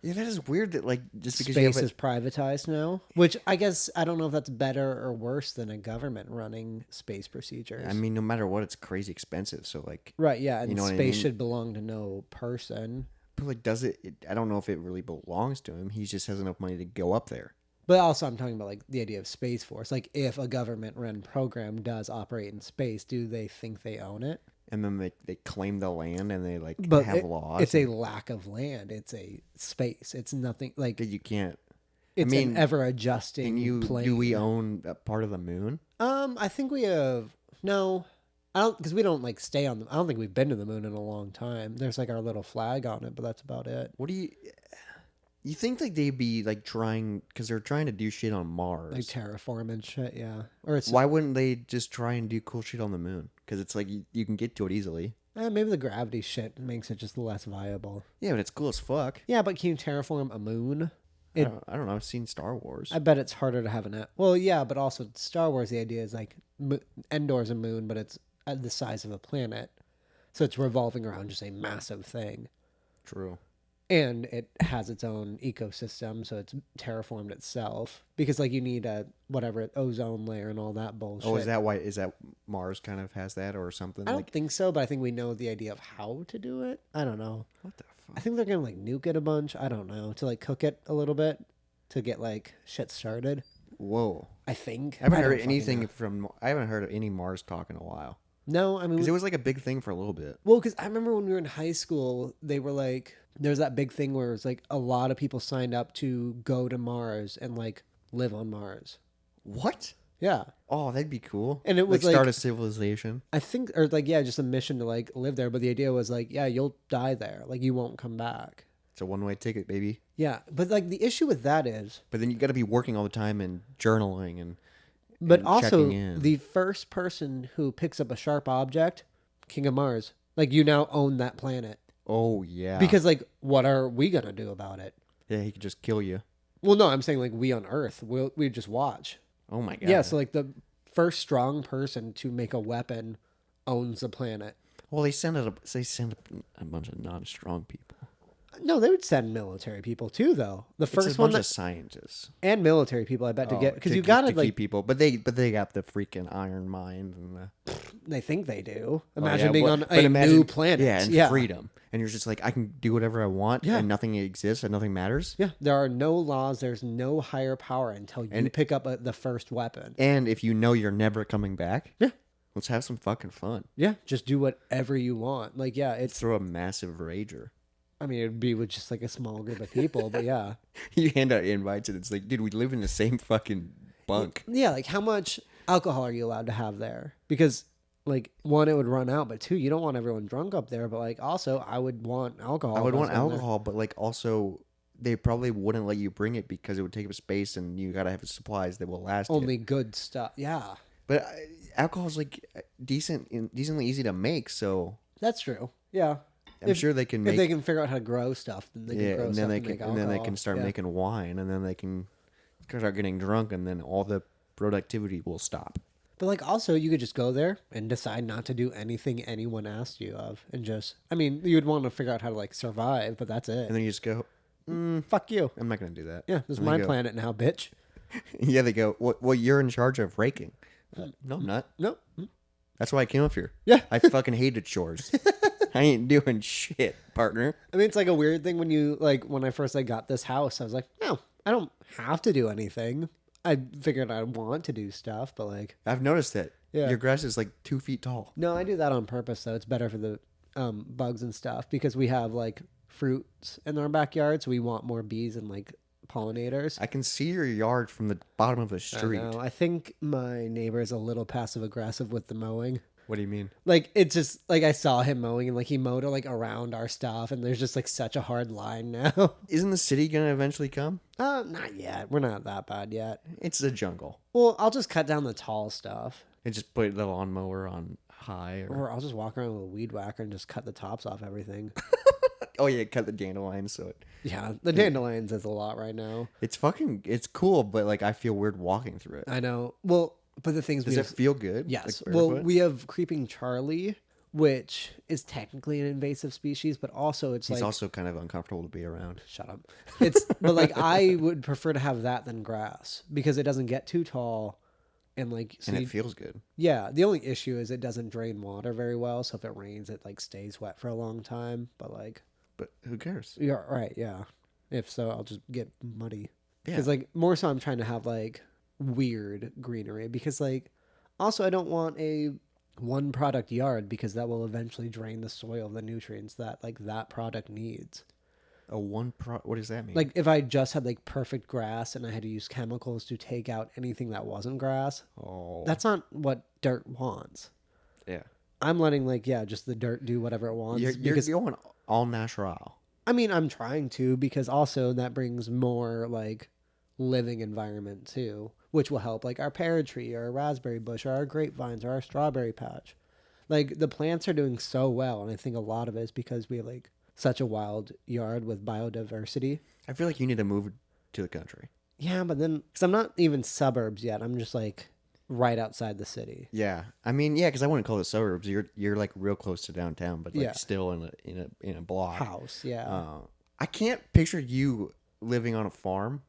Speaker 2: Yeah, that is weird that like just because
Speaker 1: space is privatized now, which I guess I don't know if that's better or worse than a government running space procedures.
Speaker 2: I mean, no matter what, it's crazy expensive. So like,
Speaker 1: right, yeah, and
Speaker 2: you know
Speaker 1: space should belong to no person.
Speaker 2: But like, does it? I don't know if it really belongs to him. He just has enough money to go up there.
Speaker 1: But also, I'm talking about like the idea of Space Force. Like, if a government-run program does operate in space, do they think they own it?
Speaker 2: And then they claim the land and they like have laws.
Speaker 1: It's a lack of land. It's a space. It's nothing like
Speaker 2: that you can't.
Speaker 1: It's an ever-adjusting plane.
Speaker 2: Do we own a part of the moon?
Speaker 1: I think we have no. I don't because we don't like stay on. I don't think we've been to the moon in a long time. There's like our little flag on it, but that's about it.
Speaker 2: What do you? You think like they'd be like trying because they're trying to do shit on Mars,
Speaker 1: like terraform and shit, yeah. Or it's
Speaker 2: why wouldn't they just try and do cool shit on the moon? Because it's like you can get to it easily.
Speaker 1: Maybe the gravity shit makes it just less viable.
Speaker 2: Yeah, but it's cool as fuck.
Speaker 1: Yeah, but can you terraform a moon?
Speaker 2: I don't know. I've seen Star Wars.
Speaker 1: I bet it's harder to have a net. Well, yeah, but also Star Wars. The idea is like Endor's a moon, but it's the size of a planet, so it's revolving around just a massive thing.
Speaker 2: True.
Speaker 1: And it has its own ecosystem, so it's terraformed itself. Because like you need a ozone layer and all that bullshit.
Speaker 2: Oh, is that Mars kind of has that or something?
Speaker 1: I don't think so, but I think we know the idea of how to do it. I don't know.
Speaker 2: What the fuck?
Speaker 1: I think they're gonna like nuke it a bunch. I don't know, to like cook it a little bit to get like shit started.
Speaker 2: Whoa.
Speaker 1: I think.
Speaker 2: I haven't heard anything I haven't heard of any Mars talk in a while.
Speaker 1: No, I mean,
Speaker 2: because it was like a big thing for a little bit.
Speaker 1: Well, because I remember when we were in high school, they were like, there's that big thing where it's like a lot of people signed up to go to Mars and like live on Mars.
Speaker 2: What?
Speaker 1: Yeah.
Speaker 2: Oh, that'd be cool.
Speaker 1: And it was like
Speaker 2: start a civilization.
Speaker 1: I think, or like, yeah, just a mission to like live there. But the idea was like, yeah, you'll die there. Like you won't come back.
Speaker 2: It's a one-way ticket, baby.
Speaker 1: Yeah. But like the issue with that is.
Speaker 2: But then you got to be working all the time and journaling and.
Speaker 1: But also, the first person who picks up a sharp object, King of Mars, like you now own that planet.
Speaker 2: Oh, yeah.
Speaker 1: Because, like, what are we going to do about it?
Speaker 2: Yeah, he could just kill you.
Speaker 1: Well, no, I'm saying, like, we on Earth, we just watch.
Speaker 2: Oh, my God.
Speaker 1: Yeah, so, like, the first strong person to make a weapon owns the planet.
Speaker 2: Well, they send a bunch of non-strong people.
Speaker 1: No, they would send military people too, though. The first
Speaker 2: one
Speaker 1: that
Speaker 2: of scientists
Speaker 1: and military people, I bet, to get because you got to like
Speaker 2: keep people, but they got the freaking iron mind and
Speaker 1: they think they do. Imagine being on a new planet,
Speaker 2: and freedom, and you're just like I can do whatever I want, and nothing exists, and nothing matters.
Speaker 1: Yeah, there are no laws. There's no higher power until you pick up the first weapon.
Speaker 2: And if you know you're never coming back, let's have some fucking fun.
Speaker 1: Yeah, just do whatever you want. Like, yeah, it's
Speaker 2: throw a massive rager.
Speaker 1: I mean, it'd be with just like a small group of people, but yeah.
Speaker 2: You hand out invites and it's like, dude, we live in the same fucking bunk.
Speaker 1: Yeah, like how much alcohol are you allowed to have there? Because like one, it would run out, but two, you don't want everyone drunk up there. But like also, I would want alcohol.
Speaker 2: I would want alcohol, but like also, they probably wouldn't let you bring it because it would take up space and you gotta have supplies that will last.
Speaker 1: Only good stuff. Yeah,
Speaker 2: but alcohol is like decently easy to make, so
Speaker 1: that's true. Yeah.
Speaker 2: I'm sure they can make...
Speaker 1: If they can figure out how to grow stuff, then they can grow stuff and make alcohol.
Speaker 2: And then they can start making wine, and then they can start getting drunk, and then all the productivity will stop.
Speaker 1: But, like, also, you could just go there and decide not to do anything anyone asked you of, and just... I mean, you would want to figure out how to, like, survive, but that's it.
Speaker 2: And then you just go,
Speaker 1: fuck you.
Speaker 2: I'm not going to do that.
Speaker 1: Yeah, this is my planet now, bitch.
Speaker 2: Yeah, they go, well, you're in charge of raking. No, I'm not.
Speaker 1: No.
Speaker 2: That's why I came up here.
Speaker 1: Yeah.
Speaker 2: I fucking hated chores. I ain't doing shit, partner.
Speaker 1: I mean, it's like a weird thing when you like when I first got this house, I was like, no, I don't have to do anything. I figured I want to do stuff, but like,
Speaker 2: I've noticed that.
Speaker 1: Yeah.
Speaker 2: Your grass is like 2 feet tall.
Speaker 1: no, I do that on purpose though. It's better for the bugs and stuff because we have like fruits in our backyard, so we want more bees and like pollinators.
Speaker 2: I can see your yard from the bottom of the
Speaker 1: I
Speaker 2: street.
Speaker 1: know. I think my neighbor is a little passive aggressive with the mowing.
Speaker 2: What do you mean?
Speaker 1: Like it's just like I saw him mowing and like he mowed like around our stuff and there's just like such a hard line now.
Speaker 2: Isn't the city gonna eventually come?
Speaker 1: Not yet. We're not that bad yet.
Speaker 2: It's a jungle.
Speaker 1: Well, I'll just cut down the tall stuff.
Speaker 2: And just put the lawnmower on high.
Speaker 1: Or I'll just walk around with a weed whacker and just cut the tops off everything.
Speaker 2: Oh yeah, cut the dandelions so it.
Speaker 1: Yeah, the dandelions is a lot right now.
Speaker 2: It's cool, but like I feel weird walking through it.
Speaker 1: I know. Well, but the things
Speaker 2: Does it feel good?
Speaker 1: Yes.
Speaker 2: Like
Speaker 1: Well,
Speaker 2: barefoot?
Speaker 1: we have creeping Charlie, which is technically an invasive species, but also it's
Speaker 2: He's
Speaker 1: like
Speaker 2: also kind of uncomfortable to be around.
Speaker 1: shut up. It's but like I would prefer to have that than grass because it doesn't get too tall and like so
Speaker 2: And
Speaker 1: you-
Speaker 2: it feels good.
Speaker 1: yeah, the only issue is it doesn't drain water very well, so if it rains it like stays wet for a long time, but like
Speaker 2: But who cares?
Speaker 1: you're right, yeah. If so, I'll just get muddy.
Speaker 2: Yeah.
Speaker 1: Because like more so I'm trying to have like weird greenery because like also I don't want a one product yard because that will eventually drain the soil of the nutrients that like that product needs.
Speaker 2: What does that mean?
Speaker 1: Like if I just had like perfect grass and I had to use chemicals to take out anything that wasn't grass,
Speaker 2: oh,
Speaker 1: that's not what dirt wants.
Speaker 2: yeah.
Speaker 1: I'm letting like just the dirt do whatever it wants.
Speaker 2: You're
Speaker 1: because
Speaker 2: going all natural.
Speaker 1: I mean I'm trying to because also that brings more like living environment too, which will help like our pear tree or our raspberry bush or our grapevines or our strawberry patch. Like the plants are doing so well, and I think a lot of it is because we have like such a wild yard with biodiversity.
Speaker 2: I feel like you need to move to the country.
Speaker 1: Yeah, but then because I'm not even suburbs yet, I'm just like right outside the city.
Speaker 2: Yeah, I mean, yeah, because I wouldn't call it suburbs. You're like real close to downtown, but like
Speaker 1: Yeah.
Speaker 2: still in a block.
Speaker 1: House, yeah.
Speaker 2: I can't picture you living on a farm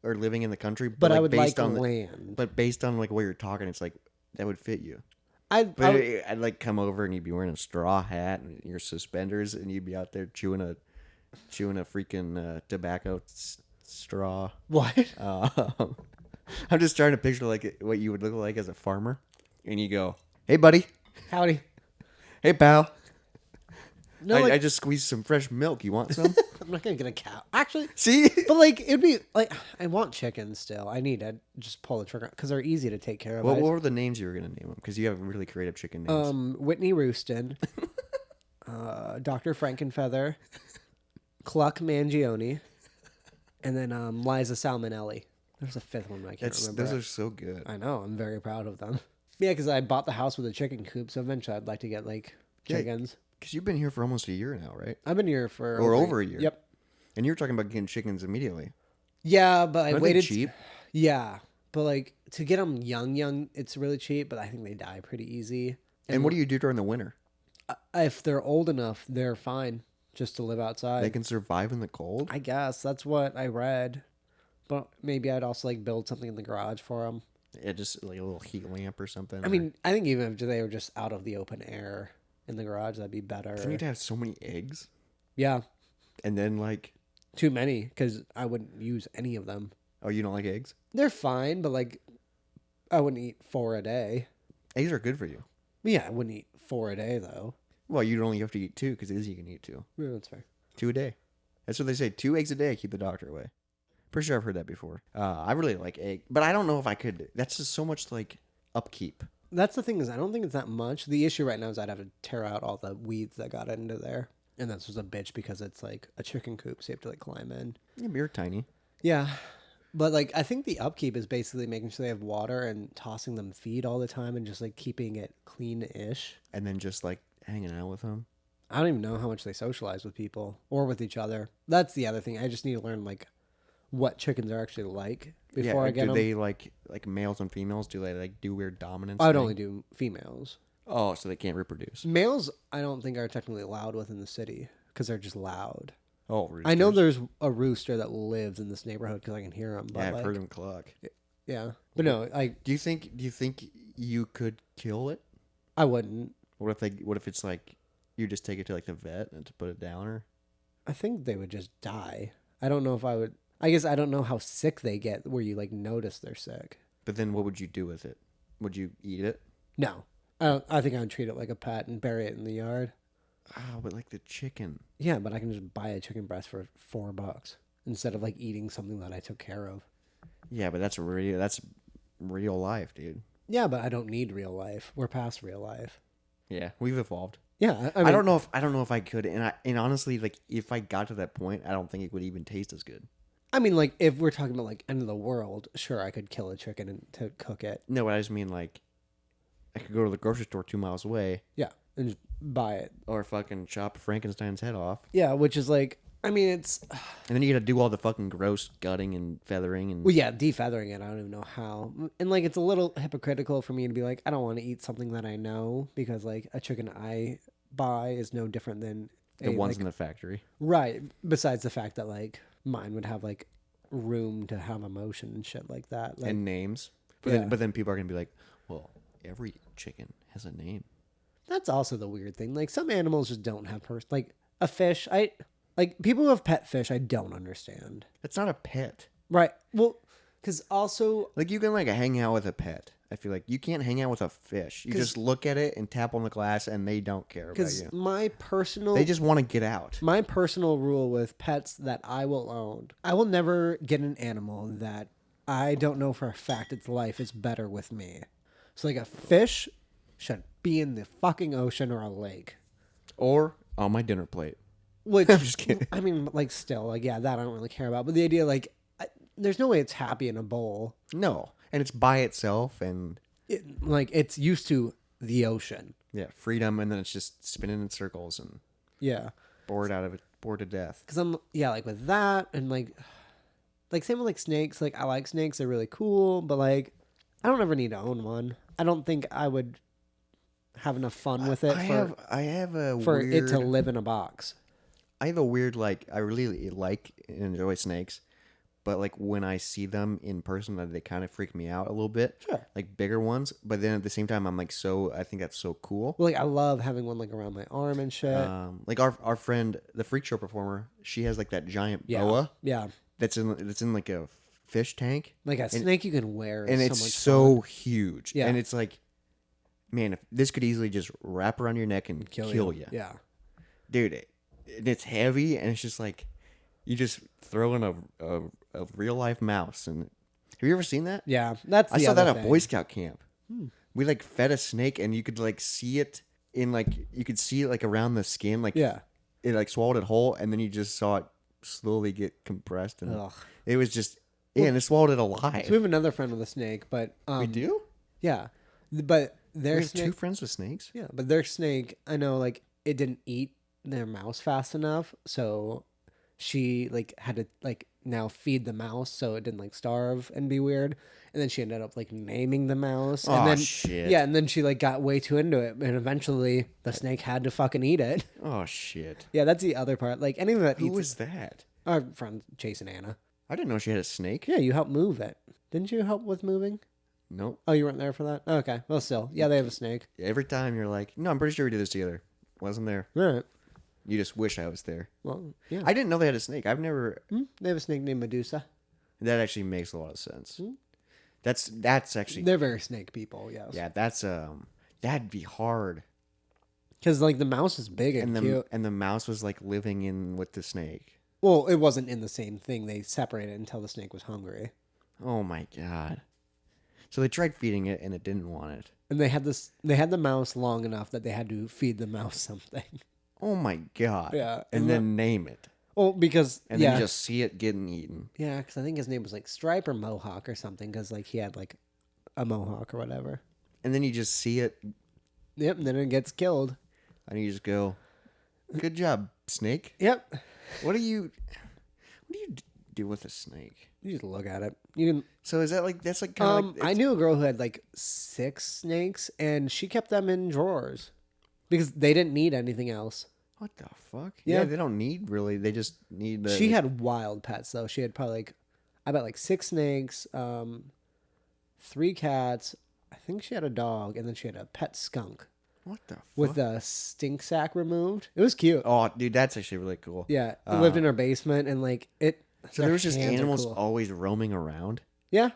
Speaker 2: or living in the country,
Speaker 1: but I
Speaker 2: like,
Speaker 1: would
Speaker 2: based
Speaker 1: like
Speaker 2: on
Speaker 1: land.
Speaker 2: but based on like what you're talking, it's like that would fit you.
Speaker 1: I'd
Speaker 2: But I'd like come over and you'd be wearing a straw hat and your suspenders, and you'd be out there chewing a freaking tobacco straw.
Speaker 1: what?
Speaker 2: I'm just trying to picture like what you would look like as a farmer, and you go, "Hey, buddy.
Speaker 1: Howdy.
Speaker 2: Hey, pal.
Speaker 1: No, like,
Speaker 2: I just squeezed some fresh milk. You want some?"
Speaker 1: I'm not gonna get a cow. Actually,
Speaker 2: See,
Speaker 1: but like it'd be like I want chickens still. I need to just pull the trigger because they're easy to take care of.
Speaker 2: what were the names you were gonna name them? Because you have really creative chicken names.
Speaker 1: Whitney Rooston, Dr. Frankenfeather, Cluck Mangione, and then Liza Salmonelli. There's a fifth one I can't remember.
Speaker 2: Those are so good.
Speaker 1: I know. I'm very proud of them. Yeah, because I bought the house with a chicken coop, so eventually I'd like to get like
Speaker 2: Yeah.
Speaker 1: chickens.
Speaker 2: Because you've been here for almost a year now, right?
Speaker 1: I've been here for
Speaker 2: Over a year.
Speaker 1: Yep.
Speaker 2: And you were talking about getting chickens immediately.
Speaker 1: Yeah, but I
Speaker 2: Aren't they
Speaker 1: waited.
Speaker 2: cheap?
Speaker 1: Yeah, but like to get them young, it's really cheap. But I think they die pretty easy.
Speaker 2: And what do you do during the winter?
Speaker 1: If they're old enough, they're fine just to live outside.
Speaker 2: They can survive in the cold?
Speaker 1: I guess that's what I read. But maybe I'd also like build something in the garage for them.
Speaker 2: Yeah, just like a little heat lamp or something.
Speaker 1: I mean, I think even if they were just out of the open air in the garage, that'd be better.
Speaker 2: for you to have so many eggs
Speaker 1: Yeah,
Speaker 2: and then like,
Speaker 1: too many because I wouldn't use any of them.
Speaker 2: oh, you don't like eggs?
Speaker 1: They're fine, but like I wouldn't eat 4 a day.
Speaker 2: Eggs are good for you.
Speaker 1: Yeah, I wouldn't eat 4 a day though.
Speaker 2: Well, you'd only have to eat 2 because Izzy can eat 2.
Speaker 1: Yeah, that's fair.
Speaker 2: 2 a day. That's what they say. 2 eggs a day keep the doctor away. Pretty sure I've heard that before. I really like egg, but I don't know if I could. That's just so much like upkeep.
Speaker 1: That's the thing is I don't think it's that much. The issue right now is I'd have to tear out all the weeds that got into there. And that's just a bitch because it's like a chicken coop, so you have to like climb in.
Speaker 2: Yeah, but you're tiny.
Speaker 1: Yeah. But like I think the upkeep is basically making sure they have water and tossing them feed all the time and just like keeping it clean-ish.
Speaker 2: And then just like hanging out with them.
Speaker 1: I don't even know how much they socialize with people or with each other. That's the other thing. I just need to learn like what chickens are actually like before I get
Speaker 2: do
Speaker 1: them.
Speaker 2: they like males and females? Do they like do weird dominance?
Speaker 1: I would
Speaker 2: thing?
Speaker 1: only do females.
Speaker 2: Oh, so they can't reproduce.
Speaker 1: Males, I don't think are technically allowed within the city because they're just loud.
Speaker 2: Oh,
Speaker 1: I know
Speaker 2: roosters.
Speaker 1: there's a rooster that lives in this neighborhood because I can hear him. But
Speaker 2: Yeah, I've
Speaker 1: like,
Speaker 2: heard them cluck.
Speaker 1: Yeah, but no,
Speaker 2: Do you think you could kill it?
Speaker 1: I wouldn't.
Speaker 2: What if it's like You just take it to like the vet and to put it down, or
Speaker 1: I think they would just die. I don't know if I would. I guess I don't know how sick they get where you like notice they're sick.
Speaker 2: but then what would you do with it? Would you eat it?
Speaker 1: No. I think I would treat it like a pet and bury it in the yard.
Speaker 2: Oh, but like the chicken.
Speaker 1: Yeah, but I can just buy a chicken breast for $4 instead of like eating something that I took care of.
Speaker 2: Yeah, but that's real life, dude.
Speaker 1: Yeah, but I don't need real life. We're past real life.
Speaker 2: Yeah, we've evolved.
Speaker 1: Yeah, I
Speaker 2: I
Speaker 1: mean,
Speaker 2: don't know if I could, and honestly, like if I got to that point, I don't think it would even taste as good.
Speaker 1: I mean, like if we're talking about like end of the world, sure, I could kill a chicken and to cook it.
Speaker 2: No, but I just mean like I could go to the grocery store 2 miles away,
Speaker 1: Yeah, and just buy it.
Speaker 2: or fucking chop Frankenstein's head off,
Speaker 1: Yeah, which is like, I mean, it's
Speaker 2: and then you got to do all the fucking gross gutting and feathering and.
Speaker 1: well, yeah, defeathering it. I don't even know how, and like it's a little hypocritical for me to be like, I don't want to eat something that I know because like a chicken I buy is no different than
Speaker 2: The ones
Speaker 1: like,
Speaker 2: in the factory.
Speaker 1: right. Besides the fact that like mine would have like room to have emotion and shit like that. Like,
Speaker 2: And names.
Speaker 1: Yeah.
Speaker 2: But then people are going to be like, well, every chicken has a name.
Speaker 1: that's also the weird thing. Like some animals just don't have like a fish. I like people who have pet fish. I don't understand.
Speaker 2: That's not a pet.
Speaker 1: Right. Well, because also
Speaker 2: Like, you can, like, hang out with a pet. I feel like you can't hang out with a fish. You just look at it and tap on the glass, and they don't care about
Speaker 1: because
Speaker 2: you.
Speaker 1: my personal
Speaker 2: They just want to get out.
Speaker 1: my personal rule with pets that I will own, I will never get an animal that I don't know for a fact its life is better with me. So like a fish should be in the fucking ocean or a lake.
Speaker 2: Or on my dinner plate.
Speaker 1: Which
Speaker 2: I'm just kidding.
Speaker 1: I mean, like still, like yeah, that I don't really care about. But the idea, like, there's no way it's happy in a bowl.
Speaker 2: No. And it's by itself, and
Speaker 1: Like it's used to the ocean.
Speaker 2: yeah, freedom, and then it's just spinning in circles and
Speaker 1: Yeah,
Speaker 2: bored to death.
Speaker 1: because I'm like with that and like same with like snakes. Like I like snakes; they're really cool. But like, I don't ever need to own one. I don't think I would have enough fun with it
Speaker 2: I have a
Speaker 1: for
Speaker 2: weird,
Speaker 1: it to live in a box.
Speaker 2: I have a weird, like, I really like and enjoy snakes, but like when I see them in person, they kind of freak me out a little bit.
Speaker 1: Sure.
Speaker 2: Like bigger ones, but then at the same time, I'm like, I think that's so cool.
Speaker 1: Well, like I love having one like around my arm and shit.
Speaker 2: Like our friend, the freak show performer, she has like that giant
Speaker 1: Yeah,
Speaker 2: boa
Speaker 1: yeah.
Speaker 2: that's in like a fish tank,
Speaker 1: Like a snake you can wear,
Speaker 2: and
Speaker 1: is
Speaker 2: it's
Speaker 1: so much
Speaker 2: so
Speaker 1: fun.
Speaker 2: huge.
Speaker 1: Yeah.
Speaker 2: And it's like, man, if this could easily just wrap around your neck and kill you.
Speaker 1: Yeah.
Speaker 2: Dude, it's heavy, and it's just like you just throw in a real life mouse. And have you ever seen that?
Speaker 1: Yeah, that's
Speaker 2: I
Speaker 1: the
Speaker 2: saw
Speaker 1: other
Speaker 2: that at
Speaker 1: thing.
Speaker 2: Boy Scout camp. We like fed a snake, and you could like see it in like you could see it like around the skin, like
Speaker 1: Yeah.
Speaker 2: it like swallowed it whole, and then you just saw it slowly get compressed, and
Speaker 1: Ugh.
Speaker 2: it was just and it swallowed it alive.
Speaker 1: So we have another friend with a snake, but
Speaker 2: We do.
Speaker 1: yeah, but their
Speaker 2: We have
Speaker 1: snake,
Speaker 2: two friends with snakes.
Speaker 1: yeah, but their snake, I know, like it didn't eat their mouse fast enough, so she like had to like now feed the mouse so it didn't like starve and be weird, and then she ended up like naming the mouse, and
Speaker 2: Aw,
Speaker 1: then
Speaker 2: shit.
Speaker 1: yeah, and then she like got way too into it, and eventually the snake had to fucking eat it.
Speaker 2: Oh shit!
Speaker 1: Yeah, that's the other part. Like anything that
Speaker 2: Who
Speaker 1: eats
Speaker 2: was that?
Speaker 1: our friend Chase and Anna.
Speaker 2: I didn't know she had a snake.
Speaker 1: Yeah, you helped move it. Didn't you help with moving?
Speaker 2: Nope.
Speaker 1: Oh, you weren't there for that? Okay. Well, still. Yeah, they have a snake.
Speaker 2: Every time you're like, no, I'm pretty sure we did this together. Wasn't there?
Speaker 1: All right.
Speaker 2: You just wish I was there.
Speaker 1: Well, yeah.
Speaker 2: I didn't know they had a snake. I've never.
Speaker 1: They have a snake named Medusa.
Speaker 2: That actually makes a lot of sense. That's actually.
Speaker 1: They're very snake people, yes.
Speaker 2: Yeah, that's that'd be hard.
Speaker 1: Because, like, the mouse is big and, cute.
Speaker 2: And the mouse was like living in with the snake.
Speaker 1: Well, it wasn't in the same thing. They separated until the snake was hungry.
Speaker 2: Oh my god. So they tried feeding it and it didn't want it.
Speaker 1: And they had the mouse long enough that they had to feed the mouse something.
Speaker 2: Oh my god.
Speaker 1: Yeah,
Speaker 2: And
Speaker 1: and
Speaker 2: then name it.
Speaker 1: Well, because,
Speaker 2: And then
Speaker 1: yeah.
Speaker 2: you just see it getting eaten.
Speaker 1: Yeah, because I think his name was, like, Stripe or Mohawk or something. Because, like, he had, like, a mohawk or whatever.
Speaker 2: And then you just see it
Speaker 1: Yep, and then it gets killed.
Speaker 2: and you just go, good job, snake.
Speaker 1: Yep.
Speaker 2: What do you do with a snake?
Speaker 1: You just look at it. You can...
Speaker 2: So is that like that's like kind of like
Speaker 1: I knew a girl who had like 6 snakes, and she kept them in drawers because they didn't need anything else.
Speaker 2: what the fuck?
Speaker 1: Yeah.
Speaker 2: Yeah, they don't need really. They just need the.
Speaker 1: She had wild pets though. She had probably like, I bet like 6 snakes, 3 cats. I think she had a dog, and then she had a pet skunk.
Speaker 2: What the fuck?
Speaker 1: with a stink sack removed. It was cute.
Speaker 2: Oh, dude, that's actually really cool.
Speaker 1: Yeah, it lived in our basement, and like it.
Speaker 2: So
Speaker 1: their
Speaker 2: there was just
Speaker 1: hands are
Speaker 2: animals
Speaker 1: cool.
Speaker 2: always roaming around.
Speaker 1: Yeah,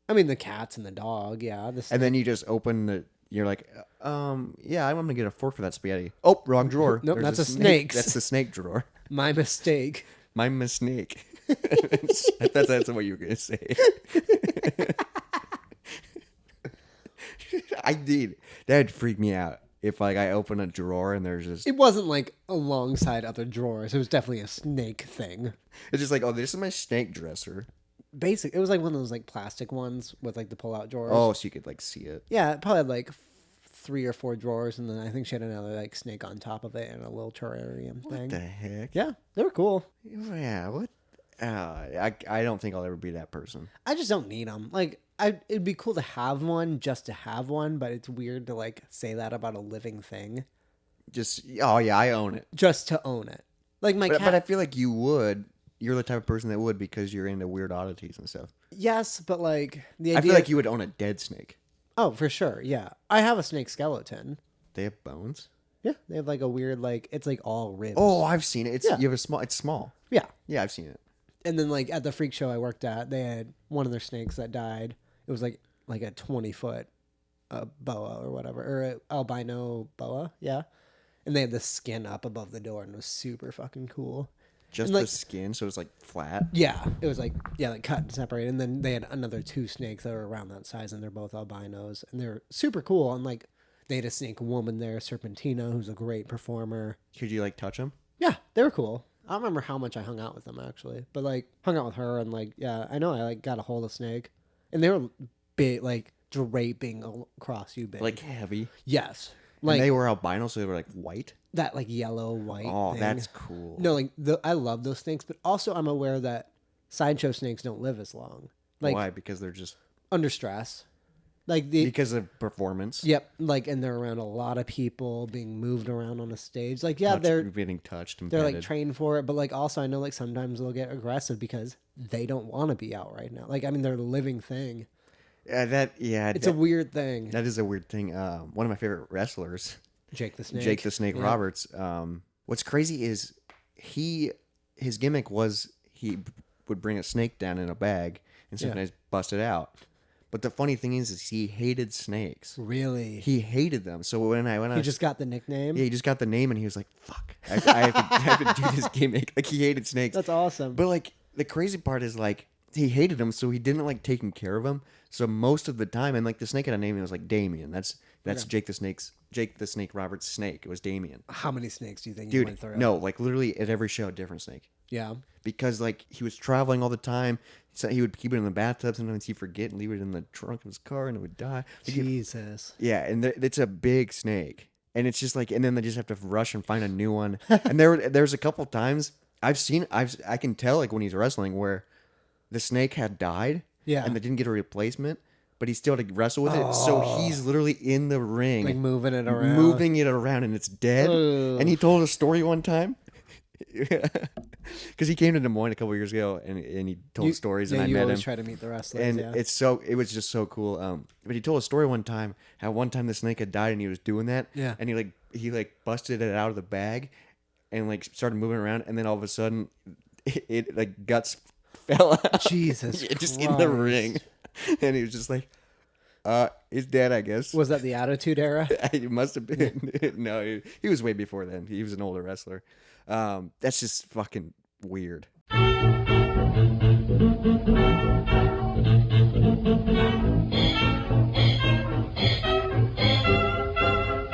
Speaker 1: I mean the cats and the dog. Yeah,
Speaker 2: And then you just open the. You're like, yeah, I'm gonna get a fork for that spaghetti. Oh, wrong drawer.
Speaker 1: Nope,
Speaker 2: There's
Speaker 1: that's a snake's.
Speaker 2: That's the snake drawer.
Speaker 1: my mistake.
Speaker 2: My Misnake. That's what you were gonna say. I did. That'd freak me out if like I open a drawer and there's just
Speaker 1: It wasn't like alongside other drawers. It was definitely a snake thing.
Speaker 2: it's just like, oh, this is my snake dresser.
Speaker 1: Basic. It was like one of those like plastic ones with like the pull-out drawers.
Speaker 2: Oh, so you could like see it.
Speaker 1: Yeah, it probably had like 3 or 4 drawers, and then I think she had another like snake on top of it and a little terrarium thing.
Speaker 2: What the heck?
Speaker 1: Yeah, they were cool.
Speaker 2: Yeah. What? I don't think I'll ever be that person.
Speaker 1: I just don't need them. Like, it'd be cool to have one just to have one, but it's weird to like say that about a living thing.
Speaker 2: Just oh yeah, I own it.
Speaker 1: Just to own it. Like my cat.
Speaker 2: But I feel like you would. You're the type of person that would because you're into weird oddities and stuff.
Speaker 1: Yes, but like the idea.
Speaker 2: I feel like you would own a dead snake.
Speaker 1: Oh, for sure. Yeah, I have a snake skeleton.
Speaker 2: They have bones.
Speaker 1: Yeah, they have like a weird like it's like all ribs.
Speaker 2: Oh, I've seen it. It's
Speaker 1: Yeah.
Speaker 2: you have a small. It's small.
Speaker 1: Yeah.
Speaker 2: Yeah, I've seen it.
Speaker 1: And then like at the freak show I worked at, they had one of their snakes that died. It was like a 20-foot boa or whatever, or a albino boa. Yeah, and they had the skin up above the door, and it was super fucking cool.
Speaker 2: Just
Speaker 1: And, like,
Speaker 2: the skin, so it's like flat.
Speaker 1: Yeah, it was like like cut and separated, and then they had another 2 snakes that were around that size, and they're both albinos, and they're super cool. And like they had a snake woman there, Serpentina, who's a great performer.
Speaker 2: Could you like touch them?
Speaker 1: Yeah, they were cool. I don't remember how much I hung out with them actually, but like hung out with her, and like yeah, I know I like got a hold of snake, and they were big, like draping across you big.
Speaker 2: Like heavy.
Speaker 1: Yes,
Speaker 2: And
Speaker 1: like
Speaker 2: they were albino, so they were like white.
Speaker 1: that like yellow white.
Speaker 2: Oh,
Speaker 1: thing.
Speaker 2: that's cool.
Speaker 1: No, like I love those snakes, but also I'm aware that sideshow snakes don't live as long. Like
Speaker 2: Why? Because they're just
Speaker 1: under stress. Like the
Speaker 2: because of performance.
Speaker 1: yep, like and they're around a lot of people being moved around on a stage. Like yeah, they're
Speaker 2: getting touched and
Speaker 1: they're like
Speaker 2: petted.
Speaker 1: trained for it, but like also I know like sometimes they'll get aggressive because they don't want to be out right now. Like I mean they're a living thing. It's a weird thing.
Speaker 2: That is a weird thing. One of my favorite wrestlers,
Speaker 1: Jake the Snake.
Speaker 2: Jake the Snake
Speaker 1: Yeah.
Speaker 2: Roberts. What's crazy is his gimmick was he would bring a snake down in a bag and sometimes bust it out. But the funny thing is he hated snakes.
Speaker 1: Really?
Speaker 2: He hated them. So when I
Speaker 1: He just got the nickname?
Speaker 2: yeah, he just got the name and he was like, "Fuck, I have to do this gimmick." Like he hated snakes.
Speaker 1: That's awesome.
Speaker 2: But like the crazy part is like he hated them, so he didn't like taking care of them. So most of the time, and like the snake had a name, it was like Damien. That's Jake the Snake Roberts' snake. It was Damien.
Speaker 1: How many snakes do you think you went
Speaker 2: Dude,
Speaker 1: through?
Speaker 2: no, like literally at every show, a different snake.
Speaker 1: Yeah.
Speaker 2: Because like he was traveling all the time, so he would keep it in the bathtub. Sometimes he'd forget and leave it in the trunk of his car, and it would die. Like,
Speaker 1: Jesus.
Speaker 2: yeah, and it's a big snake, and it's just like, and then they just have to rush and find a new one. And there's a couple times I can tell like when he's wrestling where the snake had died,
Speaker 1: Yeah.
Speaker 2: and they didn't get a replacement, but he still had to wrestle with it. So he's literally in the ring,
Speaker 1: Like moving it around.
Speaker 2: and it's dead.
Speaker 1: Ugh.
Speaker 2: And he told a story one time. Because he came to Des Moines a couple years ago, and he told stories, and I
Speaker 1: you
Speaker 2: met
Speaker 1: always
Speaker 2: him.
Speaker 1: try to meet the wrestlers.
Speaker 2: And
Speaker 1: yeah.
Speaker 2: it was just so cool. But he told a story one time how one time the snake had died, and he was doing that.
Speaker 1: Yeah.
Speaker 2: And he busted it out of the bag, and like started moving around, and then all of a sudden, it like guts fell out.
Speaker 1: Jesus
Speaker 2: just in the
Speaker 1: Christ.
Speaker 2: ring, and he was just like, "It's dead, I guess."
Speaker 1: Was that the Attitude Era?
Speaker 2: It must have been. No, he was way before then. He was an older wrestler. That's just fucking weird.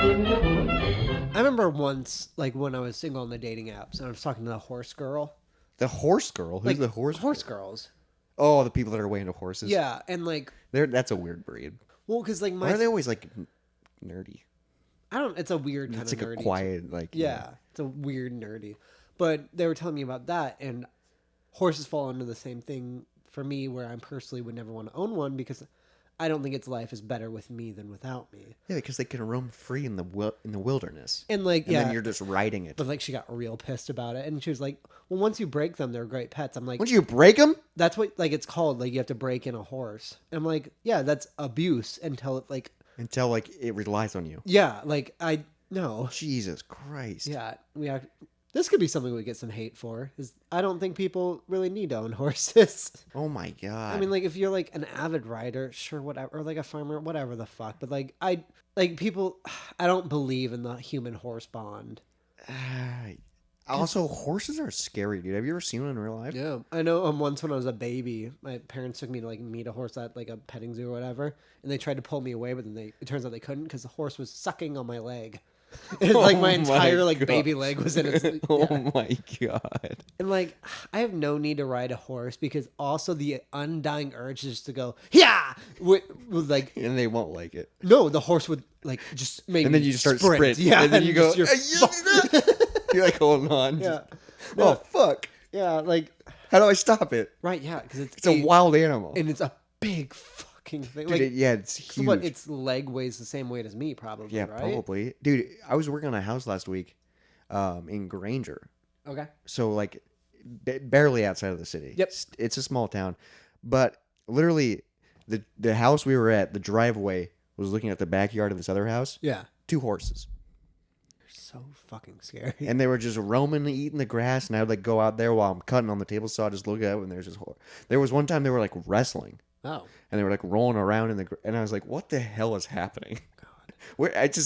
Speaker 1: I remember once, like when I was single on the dating apps, and I was talking to the horse girl.
Speaker 2: The horse girl? Who's
Speaker 1: Like
Speaker 2: the horse?
Speaker 1: Horse girls.
Speaker 2: Oh, the people that are way into horses.
Speaker 1: Yeah, and like,
Speaker 2: That's a weird breed.
Speaker 1: well, because like
Speaker 2: Why are they always like nerdy?
Speaker 1: I don't. It's a weird kind
Speaker 2: It's
Speaker 1: of
Speaker 2: like
Speaker 1: nerdy.
Speaker 2: a quiet, like
Speaker 1: Yeah, it's a weird nerdy. But they were telling me about that, and horses fall into the same thing for me, where I personally would never want to own one because I don't think its life is better with me than without me.
Speaker 2: Yeah, because they can roam free in the wilderness.
Speaker 1: And like,
Speaker 2: And
Speaker 1: yeah,
Speaker 2: then you're just riding it.
Speaker 1: but like she got real pissed about it, and she was like, "Well, once you break them, they're great pets." I'm like,
Speaker 2: Once you break them,
Speaker 1: "That's what like it's called. Like you have to break in a horse." And I'm like, "Yeah, that's abuse until it like
Speaker 2: until like it relies on you.
Speaker 1: Yeah, like no.
Speaker 2: Jesus Christ.
Speaker 1: Yeah, this could be something we get some hate for. Is I don't think people really need to own horses.
Speaker 2: Oh my God.
Speaker 1: I mean, like if you're like an avid rider, sure, whatever, or like a farmer, whatever the fuck. But like people, I don't believe in the human horse bond.
Speaker 2: Also, horses are scary, dude. Have you ever seen one in real life?
Speaker 1: Yeah, I know. Once when I was a baby, my parents took me to like meet a horse at like a petting zoo or whatever, and they tried to pull me away, but then it turns out they couldn't because the horse was sucking on my leg. It's like my entire like baby leg was in its. Yeah.
Speaker 2: Oh my God.
Speaker 1: And like, I have no need to ride a horse because also the undying urge is just to go, yeah, with like,
Speaker 2: And they won't like it.
Speaker 1: no, the horse would like just maybe
Speaker 2: And then you just start sprint.
Speaker 1: Yeah,
Speaker 2: And then you go,
Speaker 1: just
Speaker 2: you're like holding on.
Speaker 1: yeah,
Speaker 2: Oh, fuck.
Speaker 1: yeah, like
Speaker 2: How do I stop it?
Speaker 1: right, yeah, because
Speaker 2: It's a wild animal.
Speaker 1: and it's a big fucking thing.
Speaker 2: Dude,
Speaker 1: Like,
Speaker 2: it's
Speaker 1: so
Speaker 2: huge.
Speaker 1: what? Its leg weighs the same weight as me, probably.
Speaker 2: Yeah,
Speaker 1: right?
Speaker 2: probably. Dude, I was working on a house last week in Granger.
Speaker 1: Okay.
Speaker 2: So, like, barely outside of the city.
Speaker 1: Yep.
Speaker 2: It's a small town. But literally, the house we were at, the driveway was looking at the backyard of this other house.
Speaker 1: Yeah.
Speaker 2: 2 horses.
Speaker 1: They're so fucking scary.
Speaker 2: And they were just roaming, eating the grass. And I would, like, go out there while I'm cutting on the table saw, just look up, and there's this horse. There was one time they were, like, wrestling.
Speaker 1: Oh.
Speaker 2: And they were, like, rolling around in the and I was like, what the hell is happening?
Speaker 1: God.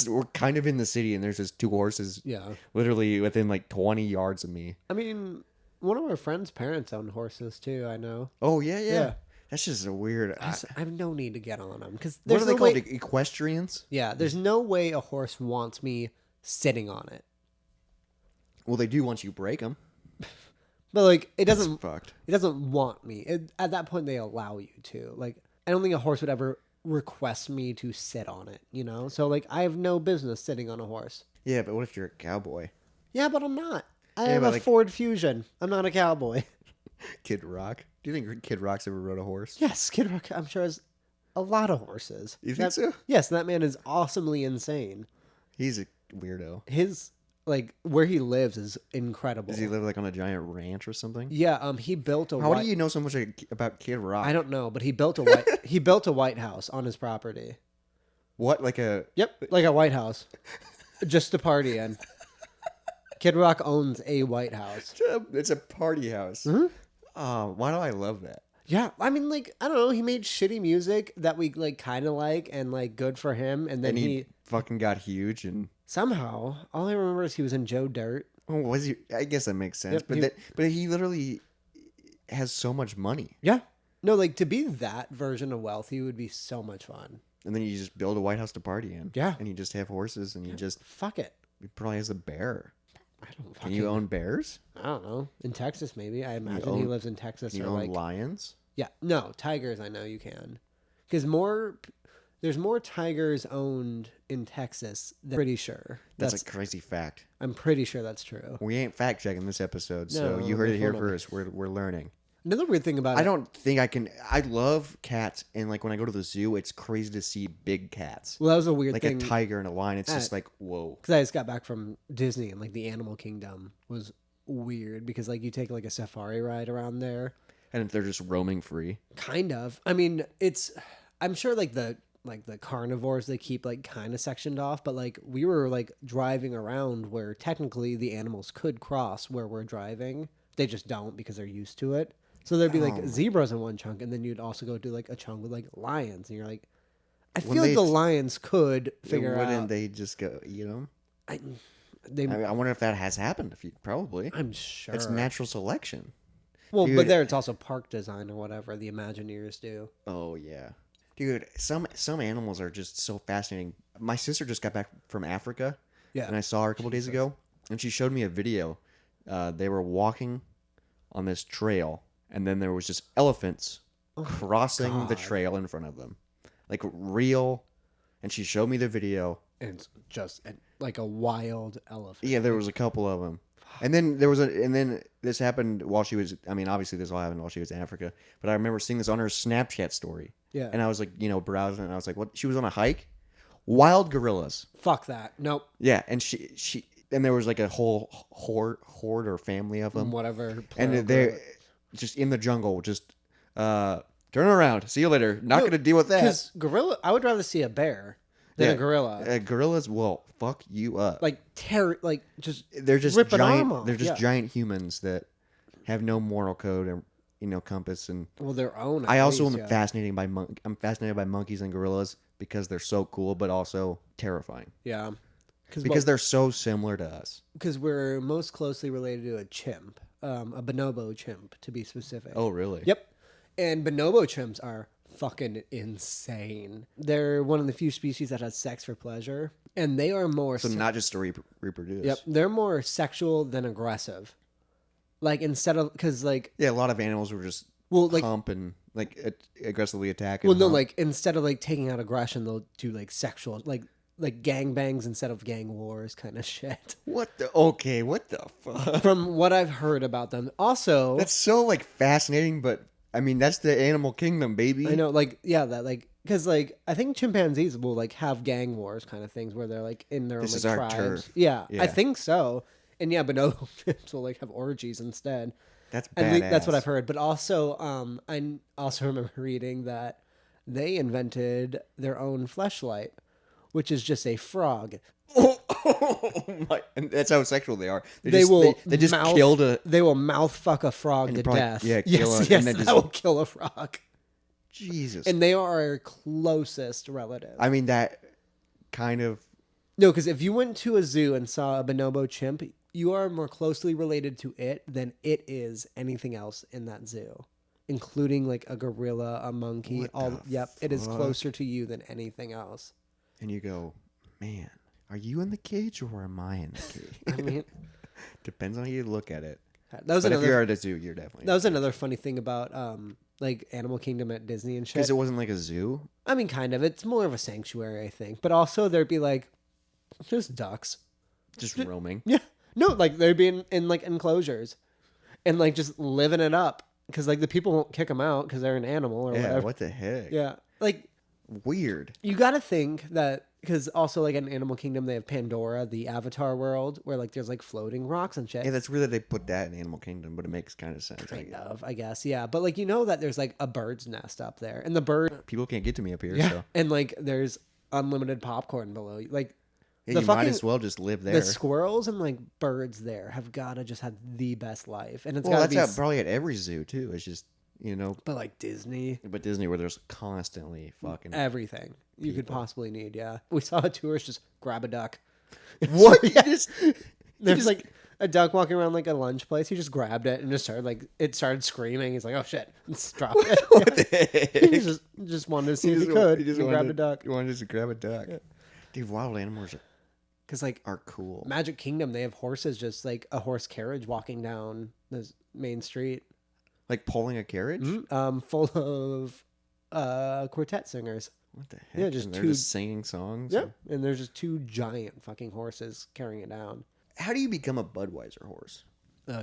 Speaker 2: We're kind of in the city, and there's just 2 horses
Speaker 1: Yeah.
Speaker 2: literally within, like, 20 yards of me.
Speaker 1: I mean, one of our friends' parents own horses too. I know.
Speaker 2: Oh, yeah.
Speaker 1: Yeah.
Speaker 2: That's just a weird...
Speaker 1: I have no need to get on them because
Speaker 2: what
Speaker 1: there's
Speaker 2: are they
Speaker 1: no
Speaker 2: called?
Speaker 1: way.
Speaker 2: Equestrians?
Speaker 1: Yeah, there's no way a horse wants me sitting on it.
Speaker 2: Well, they do once you break them.
Speaker 1: But like, it
Speaker 2: That's
Speaker 1: doesn't.
Speaker 2: fucked.
Speaker 1: It doesn't want me. At that point, they allow you to. Like, I don't think a horse would ever request me to sit on it. You know, so like, I have no business sitting on a horse.
Speaker 2: Yeah, but what if you're a cowboy?
Speaker 1: Yeah, but I'm not. I
Speaker 2: Yeah,
Speaker 1: have
Speaker 2: but
Speaker 1: a
Speaker 2: like-
Speaker 1: Ford Fusion. I'm not a cowboy.
Speaker 2: Kid Rock? Do you think Kid Rock's ever rode a horse?
Speaker 1: Yes, Skid Row, I'm sure, has a lot of horses.
Speaker 2: You think so?
Speaker 1: Yes, that man is awesomely insane.
Speaker 2: He's a weirdo.
Speaker 1: His like where he lives is incredible.
Speaker 2: Does he live like on a giant ranch or something?
Speaker 1: Yeah, he built a.
Speaker 2: How
Speaker 1: white,
Speaker 2: do you know so much about Kid Rock?
Speaker 1: I don't know, but he built a white. He built a White House on his property.
Speaker 2: What, like a...
Speaker 1: Yep, like a White House, just to party in. Kid Rock owns a White House.
Speaker 2: It's a party house.
Speaker 1: Mhm.
Speaker 2: Why do I love that?
Speaker 1: Yeah, I mean, like I don't know. He made shitty music that we like, kind of like, and like good for him. And then
Speaker 2: And
Speaker 1: he
Speaker 2: fucking got huge and...
Speaker 1: somehow, all I remember is he was in Joe Dirt.
Speaker 2: Oh, was he? I guess that makes sense.
Speaker 1: Yep,
Speaker 2: But he literally has so much money.
Speaker 1: Yeah, no, like to be that version of wealthy would be so much fun.
Speaker 2: And then you just build a White House to party in.
Speaker 1: Yeah.
Speaker 2: And you just have horses and you just...
Speaker 1: Fuck it.
Speaker 2: He probably has a bear.
Speaker 1: I don't
Speaker 2: Can you own bears?
Speaker 1: I don't know. In Texas, maybe. I imagine he
Speaker 2: own-
Speaker 1: lives in Texas
Speaker 2: Can you
Speaker 1: or
Speaker 2: own
Speaker 1: like
Speaker 2: lions?
Speaker 1: yeah. No, tigers. I know you can, because there's more tigers owned in Texas. Pretty sure.
Speaker 2: That's a crazy fact.
Speaker 1: I'm pretty sure that's true.
Speaker 2: We ain't fact checking this episode, so
Speaker 1: No,
Speaker 2: you heard it here
Speaker 1: definitely.
Speaker 2: first. We're learning.
Speaker 1: Another weird thing about
Speaker 2: I
Speaker 1: it,
Speaker 2: don't think I can. I love cats, and like when I go to the zoo, it's crazy to see big cats,
Speaker 1: well, that was a weird
Speaker 2: like
Speaker 1: thing
Speaker 2: a tiger and a lion. It's just
Speaker 1: Uh,
Speaker 2: like whoa.
Speaker 1: because I just got back from Disney and like the Animal Kingdom was weird because like you take like a safari ride around there.
Speaker 2: And they're just roaming free.
Speaker 1: Kind of. I mean, I'm sure like the carnivores they keep like kind of sectioned off, but like we were like driving around where technically the animals could cross where we're driving. They just don't because they're used to it. So there'd be like
Speaker 2: Oh.
Speaker 1: zebras in one chunk, and then you'd also go do like a chunk with like lions, and you're like, I
Speaker 2: When
Speaker 1: feel like
Speaker 2: they-
Speaker 1: the lions could figure
Speaker 2: Wouldn't
Speaker 1: out.
Speaker 2: they just go eat them?
Speaker 1: I
Speaker 2: I mean, I wonder if that has happened. Probably.
Speaker 1: I'm sure
Speaker 2: It's natural selection.
Speaker 1: Well,
Speaker 2: Dude.
Speaker 1: but there it's also park design or whatever the Imagineers do.
Speaker 2: Oh yeah, dude. Some animals are just so fascinating. My sister just got back from Africa,
Speaker 1: Yeah.
Speaker 2: and I saw her a couple days ago, and she showed me a video. They were walking on this trail, and then there was just elephants crossing the
Speaker 1: God.
Speaker 2: trail in front of them, like real. And she showed me the video.
Speaker 1: And it's just like a wild elephant.
Speaker 2: Yeah, there was a couple of them. And then this happened while she was. I mean, obviously this all happened while she was in Africa. But I remember seeing this on her Snapchat story.
Speaker 1: Yeah.
Speaker 2: And I was like, browsing, and I was like, what? She was on a hike, wild gorillas.
Speaker 1: Fuck that. Nope.
Speaker 2: Yeah, and she and there was like a whole horde or family of them,
Speaker 1: Whatever.
Speaker 2: and they're just in the jungle, just turn around, see you later. Not gonna deal with that.
Speaker 1: Because gorilla, I would rather see a bear. than a gorilla.
Speaker 2: Gorillas will fuck you up.
Speaker 1: Like just
Speaker 2: They're just
Speaker 1: rip an
Speaker 2: giant.
Speaker 1: arm off.
Speaker 2: They're just giant humans that have no moral code and compass and.
Speaker 1: Well, their own.
Speaker 2: I also am fascinated by I'm fascinated by monkeys and gorillas because they're so cool, but also terrifying.
Speaker 1: Yeah.
Speaker 2: Because they're so similar to us.
Speaker 1: Because we're most closely related to a chimp, a bonobo chimp, to be specific.
Speaker 2: Oh, really?
Speaker 1: Yep. And bonobo chimps are fucking insane. They're one of the few species that has sex for pleasure, and they are more.
Speaker 2: So not just to reproduce.
Speaker 1: Yep. They're more sexual than aggressive. Like instead of because like
Speaker 2: a lot of animals were just hump and aggressively attack.
Speaker 1: Well, no, like instead of like taking out aggression, they'll do like sexual like gangbangs instead of gang wars kind of shit.
Speaker 2: What the fuck?
Speaker 1: From what I've heard about them. Also,
Speaker 2: that's so like fascinating, but I mean that's the animal kingdom, baby.
Speaker 1: I know, because I think chimpanzees will like have gang wars kind of things where they're like in their own
Speaker 2: This is
Speaker 1: like,
Speaker 2: our
Speaker 1: tribes.
Speaker 2: turf.
Speaker 1: Yeah, I think so. And yeah, bonobo chimps will like have orgies instead.
Speaker 2: That's badass.
Speaker 1: That's what I've heard. But also, I also remember reading that they invented their own fleshlight, which is just a frog.
Speaker 2: Oh my! And that's how sexual they are. They just killed a.
Speaker 1: They will mouth fuck a frog to death.
Speaker 2: Yeah,
Speaker 1: yes, that will kill a frog.
Speaker 2: Jesus.
Speaker 1: And they are our closest relative.
Speaker 2: I mean that kind of.
Speaker 1: No, because if you went to a zoo and saw a bonobo chimp, you are more closely related to it than it is anything else in that zoo, including like a gorilla, a monkey. It is closer to you than anything else.
Speaker 2: And you go, man, are you in the cage or am I in the cage?
Speaker 1: I mean,
Speaker 2: depends on how you look at it.
Speaker 1: If
Speaker 2: you're at a zoo, you're definitely.
Speaker 1: That was another funny thing about like Animal Kingdom at Disney and shit.
Speaker 2: Because it wasn't like a zoo.
Speaker 1: I mean, kind of. It's more of a sanctuary, I think. But also, there'd be like just ducks,
Speaker 2: just roaming.
Speaker 1: Yeah. No, like they'd be in like enclosures, and like just living it up because like the people won't kick them out because they're an animal or whatever.
Speaker 2: What the heck?
Speaker 1: Yeah, like
Speaker 2: weird.
Speaker 1: You got to think that because also like in Animal Kingdom they have Pandora, the Avatar world, where like there's like floating rocks and shit.
Speaker 2: Yeah, that's weird that they put that in Animal Kingdom, but it makes kind of sense.
Speaker 1: I guess. Yeah, but like that there's like a bird's nest up there, and the bird
Speaker 2: people can't get to me up here.
Speaker 1: Yeah,
Speaker 2: so.
Speaker 1: and like there's unlimited popcorn below. Like.
Speaker 2: Yeah, you might as well just live there.
Speaker 1: The squirrels and like birds there have gotta just have the best life, and
Speaker 2: that's probably at every zoo too. It's just
Speaker 1: but like Disney,
Speaker 2: where there's constantly fucking
Speaker 1: everything you could possibly need. Yeah, we saw a tourist just grab a duck.
Speaker 2: What?
Speaker 1: There's like a duck walking around like a lunch place. He just grabbed it and just started screaming. He's like, "Oh shit!" Just dropped it.
Speaker 2: What the heck?
Speaker 1: He just wanted to see if he could. He grabbed a duck.
Speaker 2: He wanted to grab a duck. Yeah. Dude, wild animals
Speaker 1: are cool. Magic Kingdom, they have horses, just like a horse carriage walking down the main street,
Speaker 2: like pulling a carriage,
Speaker 1: full of quartet singers.
Speaker 2: What the heck?
Speaker 1: Yeah,
Speaker 2: they're just singing songs.
Speaker 1: Yeah, and there's just two giant fucking horses carrying it down.
Speaker 2: How do you become a Budweiser horse?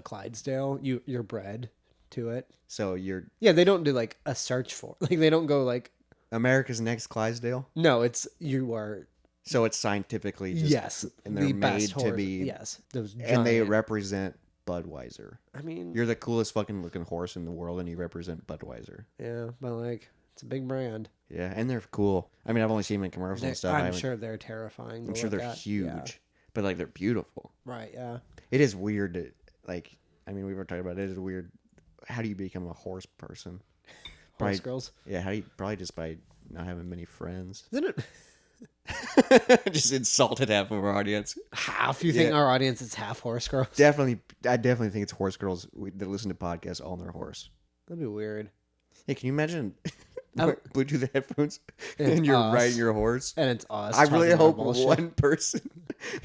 Speaker 1: Clydesdale, you're bred to it.
Speaker 2: So
Speaker 1: they don't do like a search for they don't go like
Speaker 2: America's Next Clydesdale.
Speaker 1: No, you are.
Speaker 2: So it's scientifically just
Speaker 1: and
Speaker 2: they're made to be
Speaker 1: those giant,
Speaker 2: and they represent Budweiser.
Speaker 1: I mean,
Speaker 2: you're the coolest fucking looking horse in the world, and you represent Budweiser.
Speaker 1: Yeah, but like it's a big brand.
Speaker 2: Yeah, and they're cool. I mean, I've only seen them in commercials and stuff.
Speaker 1: I'm sure they're terrifying.
Speaker 2: I'm sure they're huge, but like they're beautiful.
Speaker 1: Right? Yeah.
Speaker 2: It is weird to we were talking about it. It is weird. How do you become a horse person?
Speaker 1: Horse girls.
Speaker 2: Yeah, how do you probably just by not having many friends.
Speaker 1: Isn't it?
Speaker 2: Just insulted half of our audience.
Speaker 1: Half? You think our audience is half horse girls?
Speaker 2: Definitely. I definitely think it's horse girls that listen to podcasts on their horse.
Speaker 1: That'd be weird.
Speaker 2: Hey, can you imagine Bluetooth headphones and you're riding your horse?
Speaker 1: And it's us.
Speaker 2: I really hope one person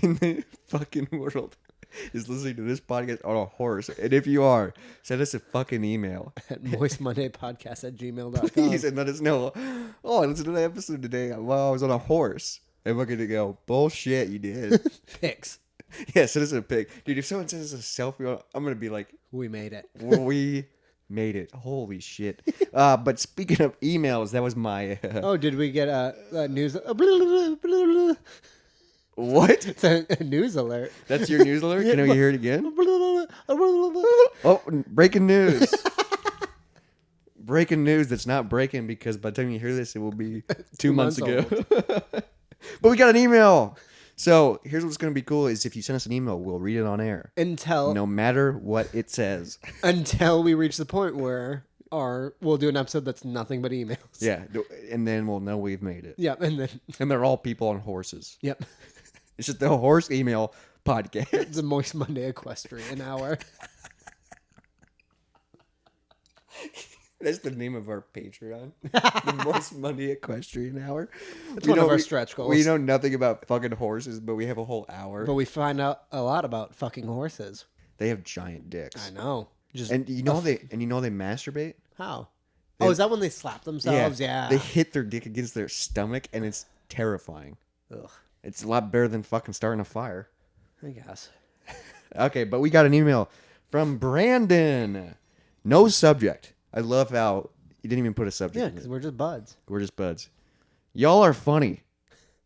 Speaker 2: in the fucking world is listening to this podcast on a horse. And if you are, send us a fucking email.
Speaker 1: At moistmondaypodcast@gmail.com.
Speaker 2: Please, and let us know. Oh, I listened to the episode today while I was on a horse. And we're going to go, bullshit, you did.
Speaker 1: Pics.
Speaker 2: Yeah, send us a pic. Dude, if someone sends us a selfie, I'm going to be like,
Speaker 1: we made it.
Speaker 2: We made it. Holy shit. But speaking of emails, that was my...
Speaker 1: Oh, did we get a news...
Speaker 2: What?
Speaker 1: It's a news alert.
Speaker 2: That's your news alert? Can we hear it again? Oh, breaking news. Breaking news that's not breaking because by the time you hear this, it will be 2 months ago. But we got an email. So here's what's going to be cool is if you send us an email, we'll read it on air. No matter what it says.
Speaker 1: Until we reach the point where we'll do an episode that's nothing but emails.
Speaker 2: Yeah. And then we'll know we've made it.
Speaker 1: Yep.
Speaker 2: And they're all people on horses.
Speaker 1: Yep.
Speaker 2: It's just the horse email podcast.
Speaker 1: It's a Moist Monday Equestrian Hour.
Speaker 2: That's the name of our Patreon. The Moist Monday Equestrian Hour.
Speaker 1: It's one of our stretch goals.
Speaker 2: We know nothing about fucking horses, but we have a whole hour.
Speaker 1: But we find out a lot about fucking horses.
Speaker 2: They have giant dicks.
Speaker 1: I know.
Speaker 2: And you know they masturbate?
Speaker 1: How? Is that when they slap themselves? Yeah.
Speaker 2: They hit their dick against their stomach, and it's terrifying.
Speaker 1: Ugh.
Speaker 2: It's a lot better than fucking starting a fire.
Speaker 1: I guess.
Speaker 2: Okay, but we got an email from Brandon. No subject. I love how you didn't even put a subject.
Speaker 1: Yeah, because we're just buds.
Speaker 2: We're just buds. Y'all are funny.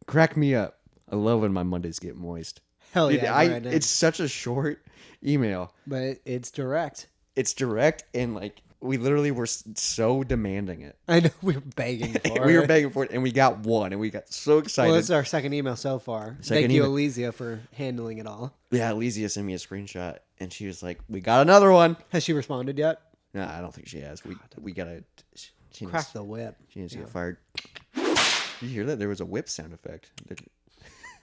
Speaker 2: Crack me up. I love when my Mondays get moist.
Speaker 1: Hell
Speaker 2: Dude,
Speaker 1: yeah, Brandon.
Speaker 2: It's such a short email.
Speaker 1: But it's direct.
Speaker 2: It's direct, and like we literally were so demanding it.
Speaker 1: I know, we were begging for it.
Speaker 2: We were begging for it, and we got one, and we got so excited.
Speaker 1: Well, it's our second email so far. Thank you, Elysia, for handling it all.
Speaker 2: Yeah, Elysia sent me a screenshot, and she was like, "We got another one."
Speaker 1: Has she responded yet?
Speaker 2: No, I don't think she has. We gotta
Speaker 1: crack the whip.
Speaker 2: She needs to get fired. You hear that? There was a whip sound effect.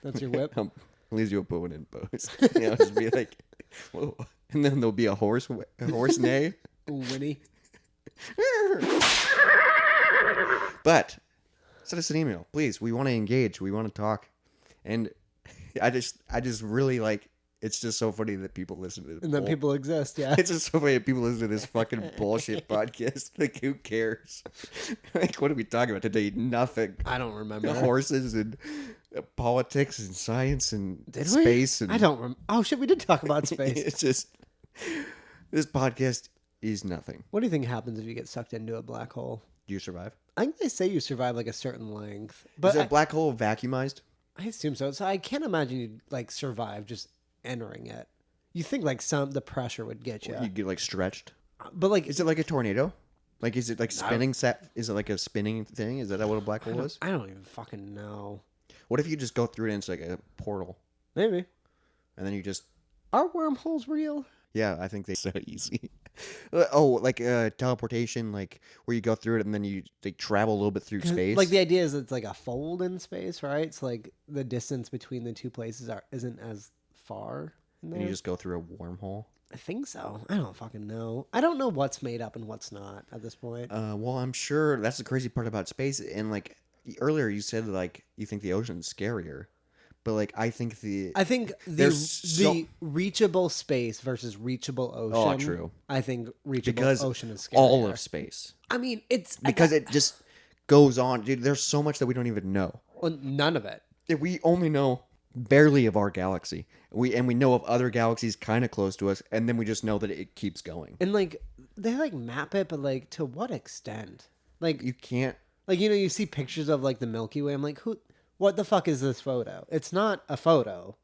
Speaker 1: That's your whip.
Speaker 2: Elysia will put one in post. Just be like, whoa. And then there'll be a horse neigh.
Speaker 1: Winnie.
Speaker 2: But send us an email, please. We want to engage. We want to talk. And I just really like. It's just so funny that people listen to this.
Speaker 1: And that people exist, yeah.
Speaker 2: It's just so funny that people listen to this fucking bullshit podcast. Like, who cares? Like, what are we talking about today? Nothing.
Speaker 1: I don't remember.
Speaker 2: Horses and politics and science and space. And
Speaker 1: I don't remember. Oh, shit, we did talk about space.
Speaker 2: It's just, this podcast is nothing.
Speaker 1: What do you think happens if you get sucked into a black hole?
Speaker 2: Do you survive?
Speaker 1: I think they say you survive like a certain length. But
Speaker 2: is a black hole vacuumized?
Speaker 1: I assume so. So I can't imagine you'd like survive just entering it. You think like the pressure would get you.
Speaker 2: You get like stretched.
Speaker 1: But like,
Speaker 2: is it like a tornado? Like, is it like spinning set? Is it like a spinning thing? Is that what a black hole is?
Speaker 1: I don't even fucking know.
Speaker 2: What if you just go through it and it's like a portal?
Speaker 1: Maybe.
Speaker 2: And then you just...
Speaker 1: Are wormholes real?
Speaker 2: Yeah, I think they're so easy. Oh, like teleportation, like where you go through it and then they travel a little bit through space.
Speaker 1: Like the idea is it's like a fold in space, right? So like the distance between the two places isn't as far.
Speaker 2: And you just go through a wormhole.
Speaker 1: I think so. I don't fucking know. I don't know what's made up and what's not at this point.
Speaker 2: Well, I'm sure that's the crazy part about space. And like earlier, you said like you think the ocean's scarier, but like I think the
Speaker 1: reachable space versus reachable ocean.
Speaker 2: Oh, true.
Speaker 1: I think reachable ocean is scarier.
Speaker 2: All of space.
Speaker 1: I mean, it's
Speaker 2: because it just goes on, dude. There's so much that we don't even know.
Speaker 1: Well, none of it.
Speaker 2: We only know barely of our galaxy. We know of other galaxies kind of close to us, and then we just know that it keeps going.
Speaker 1: And like they like map it, but like to what extent? Like
Speaker 2: you can't.
Speaker 1: Like you see pictures of like the Milky Way. I'm like, what the fuck is this photo? It's not a photo.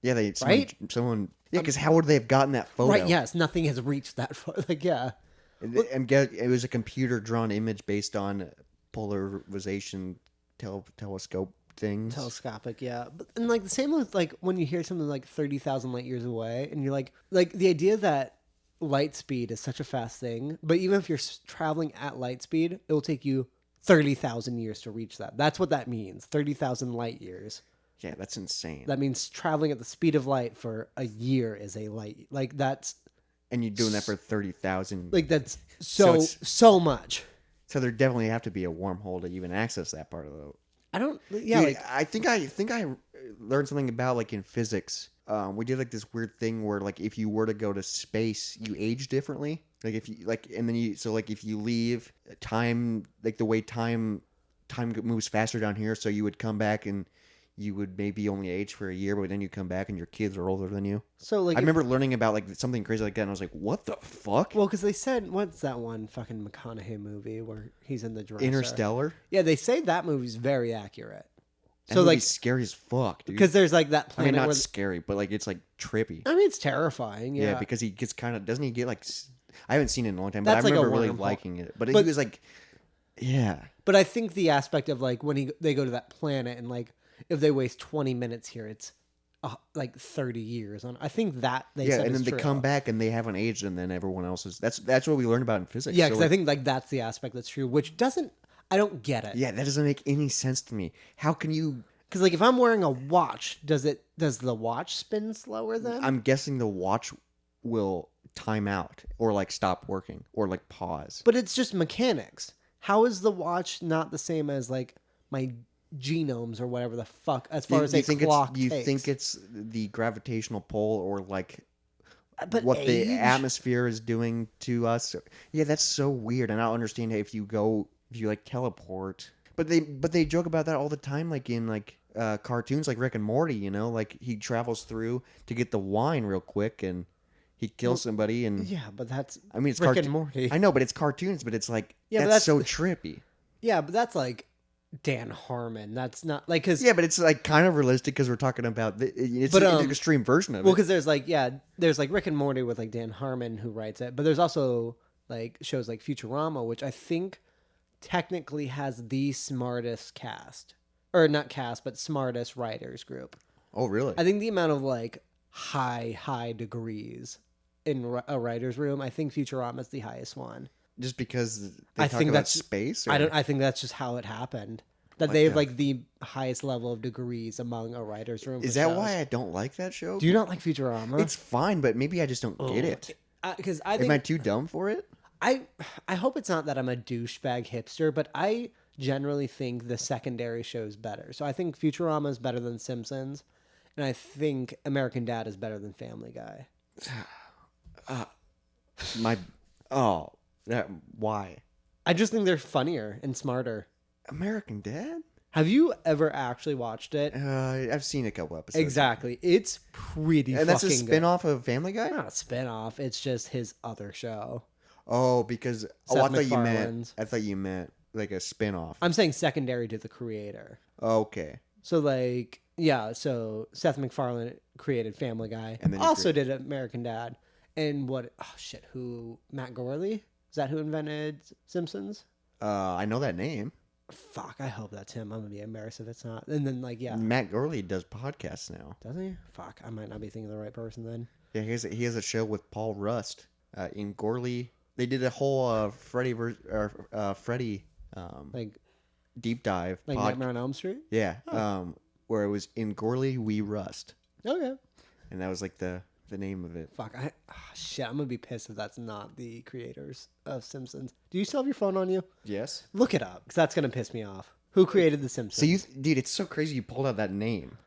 Speaker 2: Yeah, someone. Yeah, because how would they have gotten that photo?
Speaker 1: Right. Yes, nothing has reached that far. Like yeah.
Speaker 2: And it was a computer drawn image based on polarization telescope things.
Speaker 1: Telescopic, yeah. And like the same with like when you hear something like 30,000 light years away, and you're like the idea that light speed is such a fast thing, but even if you're traveling at light speed, it will take you 30,000 years to reach that. That's what that means. 30,000 light years.
Speaker 2: Yeah, that's insane.
Speaker 1: That means traveling at the speed of light for a year is a light. Like that's.
Speaker 2: And you're doing that for 30,000.
Speaker 1: Like that's so much.
Speaker 2: So there definitely have to be a wormhole to even access that part of the.
Speaker 1: I don't. Yeah,
Speaker 2: dude, I think I learned something about like in physics. We did like this weird thing where like if you were to go to space, you age differently. Like if you like, and then if you leave time, like the way time moves faster down here, so you would come back and you would maybe only age for a year, but then you come back and your kids are older than you. So like, I remember learning about like something crazy like that, and I was like, "What the fuck?"
Speaker 1: Well, because they said, what's that one fucking McConaughey movie where he's in the dresser?
Speaker 2: Interstellar.
Speaker 1: Yeah, they say that movie's very accurate.
Speaker 2: So like scary as fuck, dude.
Speaker 1: Because there's like that planet.
Speaker 2: I mean, not scary, but like it's like trippy.
Speaker 1: I mean, it's terrifying. Yeah,
Speaker 2: because he gets kind of doesn't he get like I haven't seen it in a long time, but I remember really liking it. But he was like, yeah.
Speaker 1: But I think the aspect of like when they go to that planet and like if they waste 20 minutes here, it's like 30 years on. I think that they said
Speaker 2: and
Speaker 1: is
Speaker 2: then they
Speaker 1: true.
Speaker 2: come back and they haven't aged, and then everyone else is. That's what we learned about in physics.
Speaker 1: Yeah,
Speaker 2: So,
Speaker 1: because I think like that's the aspect that's true, which doesn't. I don't get it.
Speaker 2: yeah, that doesn't make any sense to me. How can you?
Speaker 1: Because like if I'm wearing a watch, does the watch spin slower then?
Speaker 2: I'm guessing the watch will time out or like stop working or like pause.
Speaker 1: But it's just mechanics. How is the watch not the same as like my genomes or whatever the fuck as far as a clock
Speaker 2: you
Speaker 1: takes?
Speaker 2: think it's the gravitational pull or like
Speaker 1: but
Speaker 2: what
Speaker 1: age?
Speaker 2: the atmosphere is doing to us? Yeah, that's so weird, and I don't understand if you like teleport. But they joke about that all the time, like in like cartoons like Rick and Morty. You know, like he travels through to get the wine real quick and he kills somebody. And
Speaker 1: Yeah, but that's
Speaker 2: I mean, it's
Speaker 1: Rick and Morty.
Speaker 2: I know, but it's cartoons. But it's like
Speaker 1: Yeah, but
Speaker 2: that's
Speaker 1: that's-
Speaker 2: so trippy.
Speaker 1: Yeah, but that's like Dan Harmon. That's not like because
Speaker 2: Yeah, but it's like kind of realistic because we're talking about it's
Speaker 1: But,
Speaker 2: an extreme version of
Speaker 1: well,
Speaker 2: it.
Speaker 1: because there's like Rick and Morty with like Dan Harmon who writes it, but there's also like shows like Futurama, which I think technically has the smartest cast, or not cast, but smartest writers group.
Speaker 2: Oh, really?
Speaker 1: I think the amount of like high degrees in a writer's room, I think Futurama is the highest one.
Speaker 2: Just because they
Speaker 1: I
Speaker 2: talk
Speaker 1: think
Speaker 2: about
Speaker 1: that's
Speaker 2: space?
Speaker 1: I think that's just how it happened. That they have like the highest level of degrees among a writer's room.
Speaker 2: Is that why I don't like that show?
Speaker 1: Do you not like Futurama?
Speaker 2: It's fine, but maybe I just don't get it.
Speaker 1: Because
Speaker 2: Am I too dumb for it?
Speaker 1: I hope it's not that I'm a douchebag hipster, but I generally think the secondary show's better. So I think Futurama is better than Simpsons, and I think American Dad is better than Family Guy.
Speaker 2: Why?
Speaker 1: I just think they're funnier and smarter.
Speaker 2: American Dad?
Speaker 1: Have you ever actually watched it?
Speaker 2: I've seen a couple episodes.
Speaker 1: Exactly. It's pretty
Speaker 2: And that's a
Speaker 1: fucking
Speaker 2: spin-off of Family Guy?
Speaker 1: good. Not a spin-off. It's just his other show.
Speaker 2: Oh, because
Speaker 1: Seth
Speaker 2: I
Speaker 1: MacFarlane's.
Speaker 2: thought you meant like a spin-off.
Speaker 1: I'm saying secondary to the creator.
Speaker 2: Okay.
Speaker 1: So like, yeah, so Seth MacFarlane created Family Guy,
Speaker 2: And then he
Speaker 1: also did American Dad, and Matt Gorley? Is that who invented Simpsons?
Speaker 2: I know that name.
Speaker 1: Fuck, I hope that's him. I'm gonna be embarrassed if it's not. And then like, yeah,
Speaker 2: Matt Gurley does podcasts now.
Speaker 1: does he? Fuck, I might not be thinking of the right person then.
Speaker 2: Yeah, he has a show with Paul Rust in Gorley. They did a whole Freddy
Speaker 1: Like
Speaker 2: deep dive.
Speaker 1: Nightmare on Elm Street.
Speaker 2: Yeah, where it was in Gorley we rust,
Speaker 1: Okay.
Speaker 2: and that was like the name of it.
Speaker 1: Fuck, shit, I'm gonna be pissed if that's not the creators of Simpsons. Do you still have your phone on you?
Speaker 2: Yes.
Speaker 1: Look it up, because that's gonna piss me off. Who created the Simpsons?
Speaker 2: So dude, it's so crazy you pulled out that name,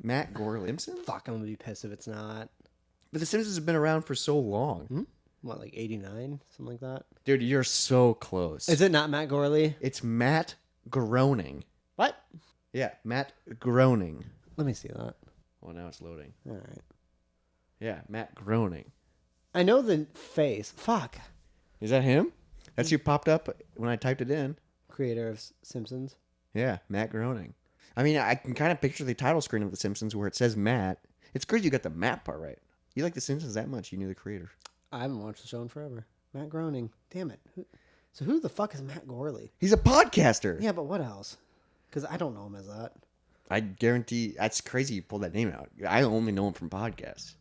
Speaker 2: Matt Gorley. Simpsons?
Speaker 1: Fuck, I'm gonna be pissed if it's not.
Speaker 2: But the Simpsons have been around for so long.
Speaker 1: What, like 89? Something like that?
Speaker 2: Dude, you're so close.
Speaker 1: Is it not Matt Gorley?
Speaker 2: It's Matt Groening.
Speaker 1: What?
Speaker 2: Yeah, Matt Groening.
Speaker 1: Let me see that.
Speaker 2: Well, now it's loading.
Speaker 1: All right.
Speaker 2: Yeah, Matt Groening.
Speaker 1: I know the face. Fuck.
Speaker 2: Is that him? That's who popped up when I typed it in.
Speaker 1: Creator of Simpsons.
Speaker 2: Yeah, Matt Groening. I mean, I can kind of picture the title screen of The Simpsons where it says Matt. It's crazy you got the Matt part right. You like The Simpsons that much, you knew the creator.
Speaker 1: I haven't watched the show in forever. Matt Groening. Damn it. So who the fuck is Matt Gorley?
Speaker 2: He's a podcaster.
Speaker 1: Yeah, but what else? Because I don't know him as that.
Speaker 2: I guarantee that's crazy you pulled that name out. I only know him from podcasts.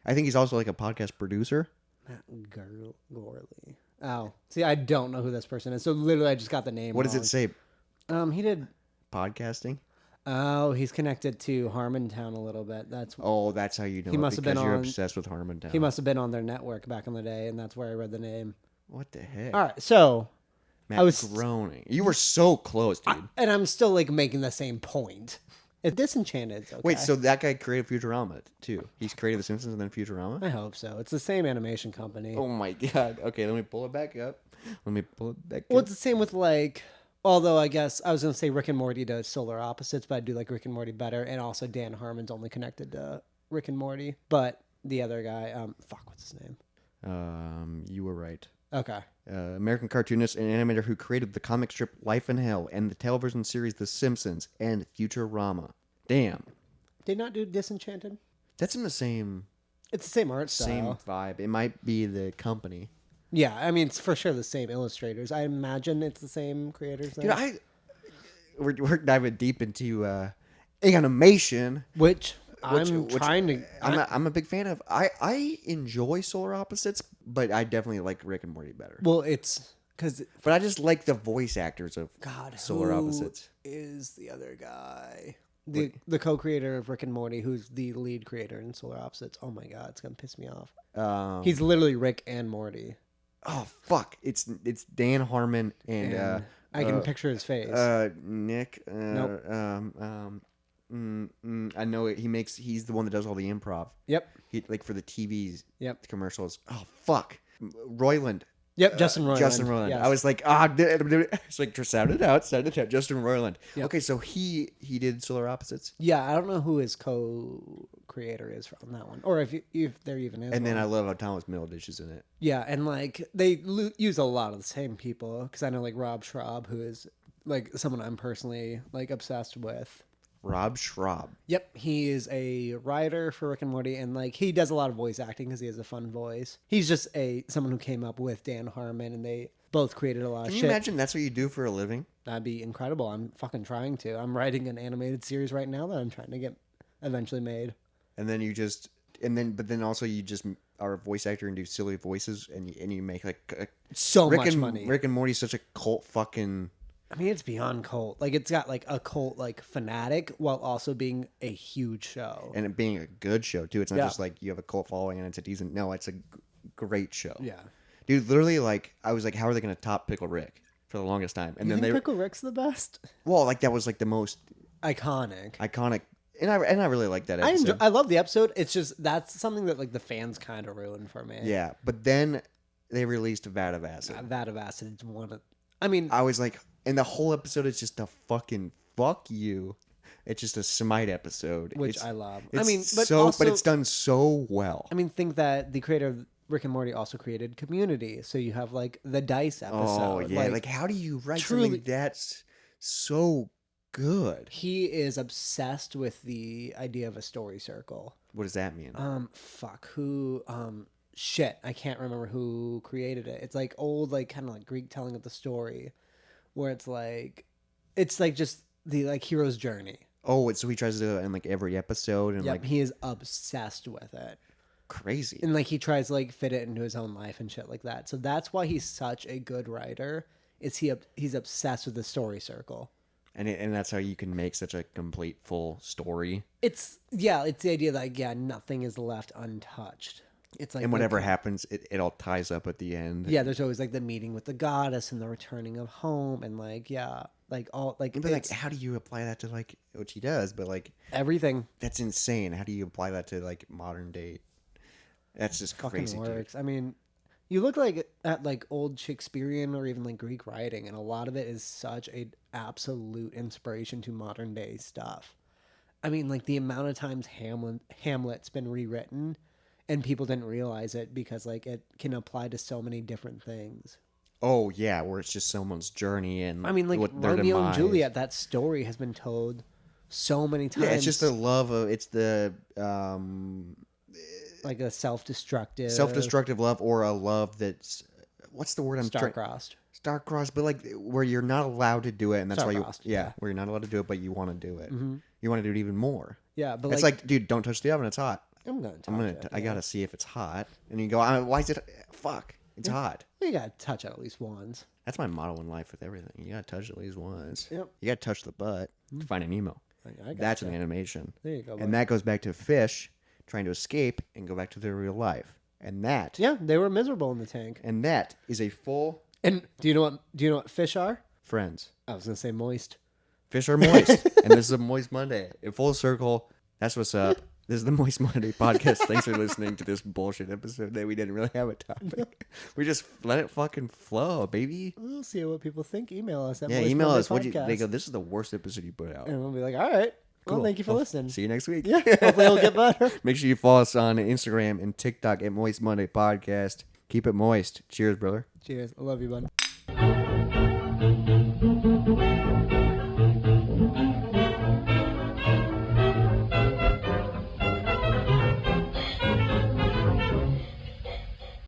Speaker 2: I think he's also like a podcast producer.
Speaker 1: Matt Gorley. Oh, see, I don't know who this person is. So literally, I just got the name.
Speaker 2: What does
Speaker 1: wrong.
Speaker 2: it say?
Speaker 1: He did.
Speaker 2: Podcasting?
Speaker 1: Oh, he's connected to Harmontown a little bit. That's
Speaker 2: That's how you know
Speaker 1: He
Speaker 2: it,
Speaker 1: must have
Speaker 2: because
Speaker 1: been
Speaker 2: you're
Speaker 1: on-
Speaker 2: obsessed with Harmontown.
Speaker 1: he must have been on their network back in the day, and that's where I read the name.
Speaker 2: What the heck?
Speaker 1: All right, so
Speaker 2: Matt Groening. You were so close, dude.
Speaker 1: and I'm still like making the same point. If Disenchanted, okay.
Speaker 2: Wait, so that guy created Futurama too? He's created The Simpsons and then Futurama?
Speaker 1: I hope so. It's the same animation company.
Speaker 2: Oh my god. Okay, let me pull it back up.
Speaker 1: Well, it's the same with like. Although I guess I was gonna say Rick and Morty does solar opposites, but I do like Rick and Morty better, and also Dan Harmon's only connected to Rick and Morty. But the other guy, what's his name?
Speaker 2: You were right.
Speaker 1: Okay.
Speaker 2: American cartoonist and animator who created the comic strip Life in Hell and the television series The Simpsons and Futurama. Damn.
Speaker 1: Did not do Disenchanted?
Speaker 2: That's in the same
Speaker 1: It's the same art
Speaker 2: same
Speaker 1: style.
Speaker 2: vibe. It might be the company.
Speaker 1: Yeah, I mean it's for sure the same illustrators. I imagine it's the same creators.
Speaker 2: Dude, we're diving deep into animation,
Speaker 1: which I'm trying to.
Speaker 2: I'm a big fan of. I enjoy Solar Opposites, but I definitely like Rick and Morty better.
Speaker 1: Well, it's because
Speaker 2: But I just like the voice actors of
Speaker 1: God,
Speaker 2: Solar
Speaker 1: who
Speaker 2: Opposites.
Speaker 1: is the other guy? The co-creator of Rick and Morty, who's the lead creator in Solar Opposites. Oh my God, it's gonna piss me off. He's literally Rick and Morty.
Speaker 2: Oh fuck! It's Dan Harmon and
Speaker 1: I can picture his face.
Speaker 2: Nick.
Speaker 1: Nope.
Speaker 2: I know it. He's the one that does all the improv.
Speaker 1: Yep.
Speaker 2: He like for the TV's
Speaker 1: Yep.
Speaker 2: commercials. Oh fuck! Roiland.
Speaker 1: Yep. Justin Roiland.
Speaker 2: Justin Roiland.
Speaker 1: Yes.
Speaker 2: I was like, it's like sound it out. Justin Roiland.
Speaker 1: Yep.
Speaker 2: Okay, so he did Solar Opposites.
Speaker 1: Yeah, I don't know who his co-creator is from that one, or if there even is.
Speaker 2: And then
Speaker 1: one.
Speaker 2: I love how Thomas Middleditch is in it.
Speaker 1: Yeah, and like they use a lot of the same people because I know like Rob Schraub, who is like someone I'm personally like obsessed with.
Speaker 2: Rob Schraub.
Speaker 1: Yep, he is a writer for Rick and Morty, and like he does a lot of voice acting because he has a fun voice. He's just someone who came up with Dan Harmon, and they both created a lot of
Speaker 2: Can
Speaker 1: shit.
Speaker 2: you imagine that's what you do for a living?
Speaker 1: That'd be incredible. I'm fucking trying to. I'm writing an animated series right now that I'm trying to get eventually made.
Speaker 2: And then but then also you just are a voice actor and do silly voices, and you make like
Speaker 1: Much money.
Speaker 2: Rick and Morty's such a cult fucking.
Speaker 1: I mean, it's beyond cult. Like, it's got like a cult like fanatic while also being a huge show.
Speaker 2: And it being a good show too. It's not just like you have a cult following and it's a decent. No, it's a great show.
Speaker 1: Yeah,
Speaker 2: dude. Literally, like I was like, how are they going to top Pickle Rick for the longest time? And
Speaker 1: you
Speaker 2: then
Speaker 1: think Pickle Rick's the best?
Speaker 2: Well, like that was like the most
Speaker 1: iconic.
Speaker 2: And I really like that episode.
Speaker 1: I love the episode. It's just that's something that like the fans kind of ruined for me.
Speaker 2: Yeah, but then they released Vat of Acid.
Speaker 1: Vat of Acid is one of. I mean,
Speaker 2: I was like, and the whole episode is just a fucking fuck you. It's just a Smite episode,
Speaker 1: which I love.
Speaker 2: I
Speaker 1: mean,
Speaker 2: but it's done so well.
Speaker 1: I mean, think that the creator of Rick and Morty also created Community, so you have like the Dice episode.
Speaker 2: Oh yeah, like how do you write something that's so good?
Speaker 1: He is obsessed with the idea of a story circle.
Speaker 2: What does that mean?
Speaker 1: Shit, I can't remember who created it. It's like old, like kind of like Greek telling of the story, where it's like just the like hero's journey.
Speaker 2: Oh, so he tries to do it in like every episode, and
Speaker 1: he is obsessed with it.
Speaker 2: Crazy.
Speaker 1: And like he tries to like fit it into his own life and shit like that. So that's why he's such a good writer. He's obsessed with the story circle.
Speaker 2: And that's how you can make such a complete full story.
Speaker 1: It's the idea that nothing is left untouched. It's like,
Speaker 2: and whatever happens, it all ties up at the end.
Speaker 1: Yeah, there's always like the meeting with the goddess and the returning of home, and like all like.
Speaker 2: But like, how do you apply that to like what he does? But like
Speaker 1: everything.
Speaker 2: That's insane. How do you apply that to like modern day? That's just crazy.
Speaker 1: Fucking works. Dude. I mean, you look like at like old Shakespearean or even like Greek writing, and a lot of it is such a absolute inspiration to modern day stuff. I mean, like the amount of times Hamlet's been rewritten. And people didn't realize it because like it can apply to so many different things.
Speaker 2: Oh yeah, where it's just someone's journey and
Speaker 1: I mean, like Romeo and Juliet. That story has been told so many times.
Speaker 2: Yeah, it's just the love of it's the
Speaker 1: like a self-destructive
Speaker 2: love, or a love that's what's the word I'm
Speaker 1: star-crossed.
Speaker 2: Star-crossed, but like where you're not allowed to do it, and that's why where you're not allowed to do it, but you want to do it. Mm-hmm. You want to do it even more.
Speaker 1: Yeah, but
Speaker 2: it's like, dude, don't touch the oven. It's hot.
Speaker 1: I
Speaker 2: gotta see if it's hot. And you go, why is it? Fuck, it's hot.
Speaker 1: You gotta touch it at least once.
Speaker 2: That's my motto in life with everything. You gotta touch it at least once.
Speaker 1: Yep.
Speaker 2: You gotta touch the butt to find an emo. That's an animation.
Speaker 1: There you go.
Speaker 2: And that goes back to fish trying to escape and go back to their real life. And that.
Speaker 1: Yeah, they were miserable in the tank.
Speaker 2: And that is a full.
Speaker 1: And do you know what fish are?
Speaker 2: Friends.
Speaker 1: I was gonna say moist.
Speaker 2: Fish are moist, and this is a Moist Monday. In full circle. That's what's up. This is the Moist Monday podcast. Thanks for listening to this bullshit episode that we didn't really have a topic. We just let it fucking flow, baby.
Speaker 1: We'll see what people think. Email us at
Speaker 2: email us. They go, this is the worst episode you put out.
Speaker 1: And we'll be like, all right. Well,
Speaker 2: cool.
Speaker 1: Thank you for listening.
Speaker 2: See you next week.
Speaker 1: Yeah, hopefully it'll get better.
Speaker 2: Make sure you follow us on Instagram and TikTok at Moist Monday Podcast. Keep it moist. Cheers, brother.
Speaker 1: Cheers. I love you, bud.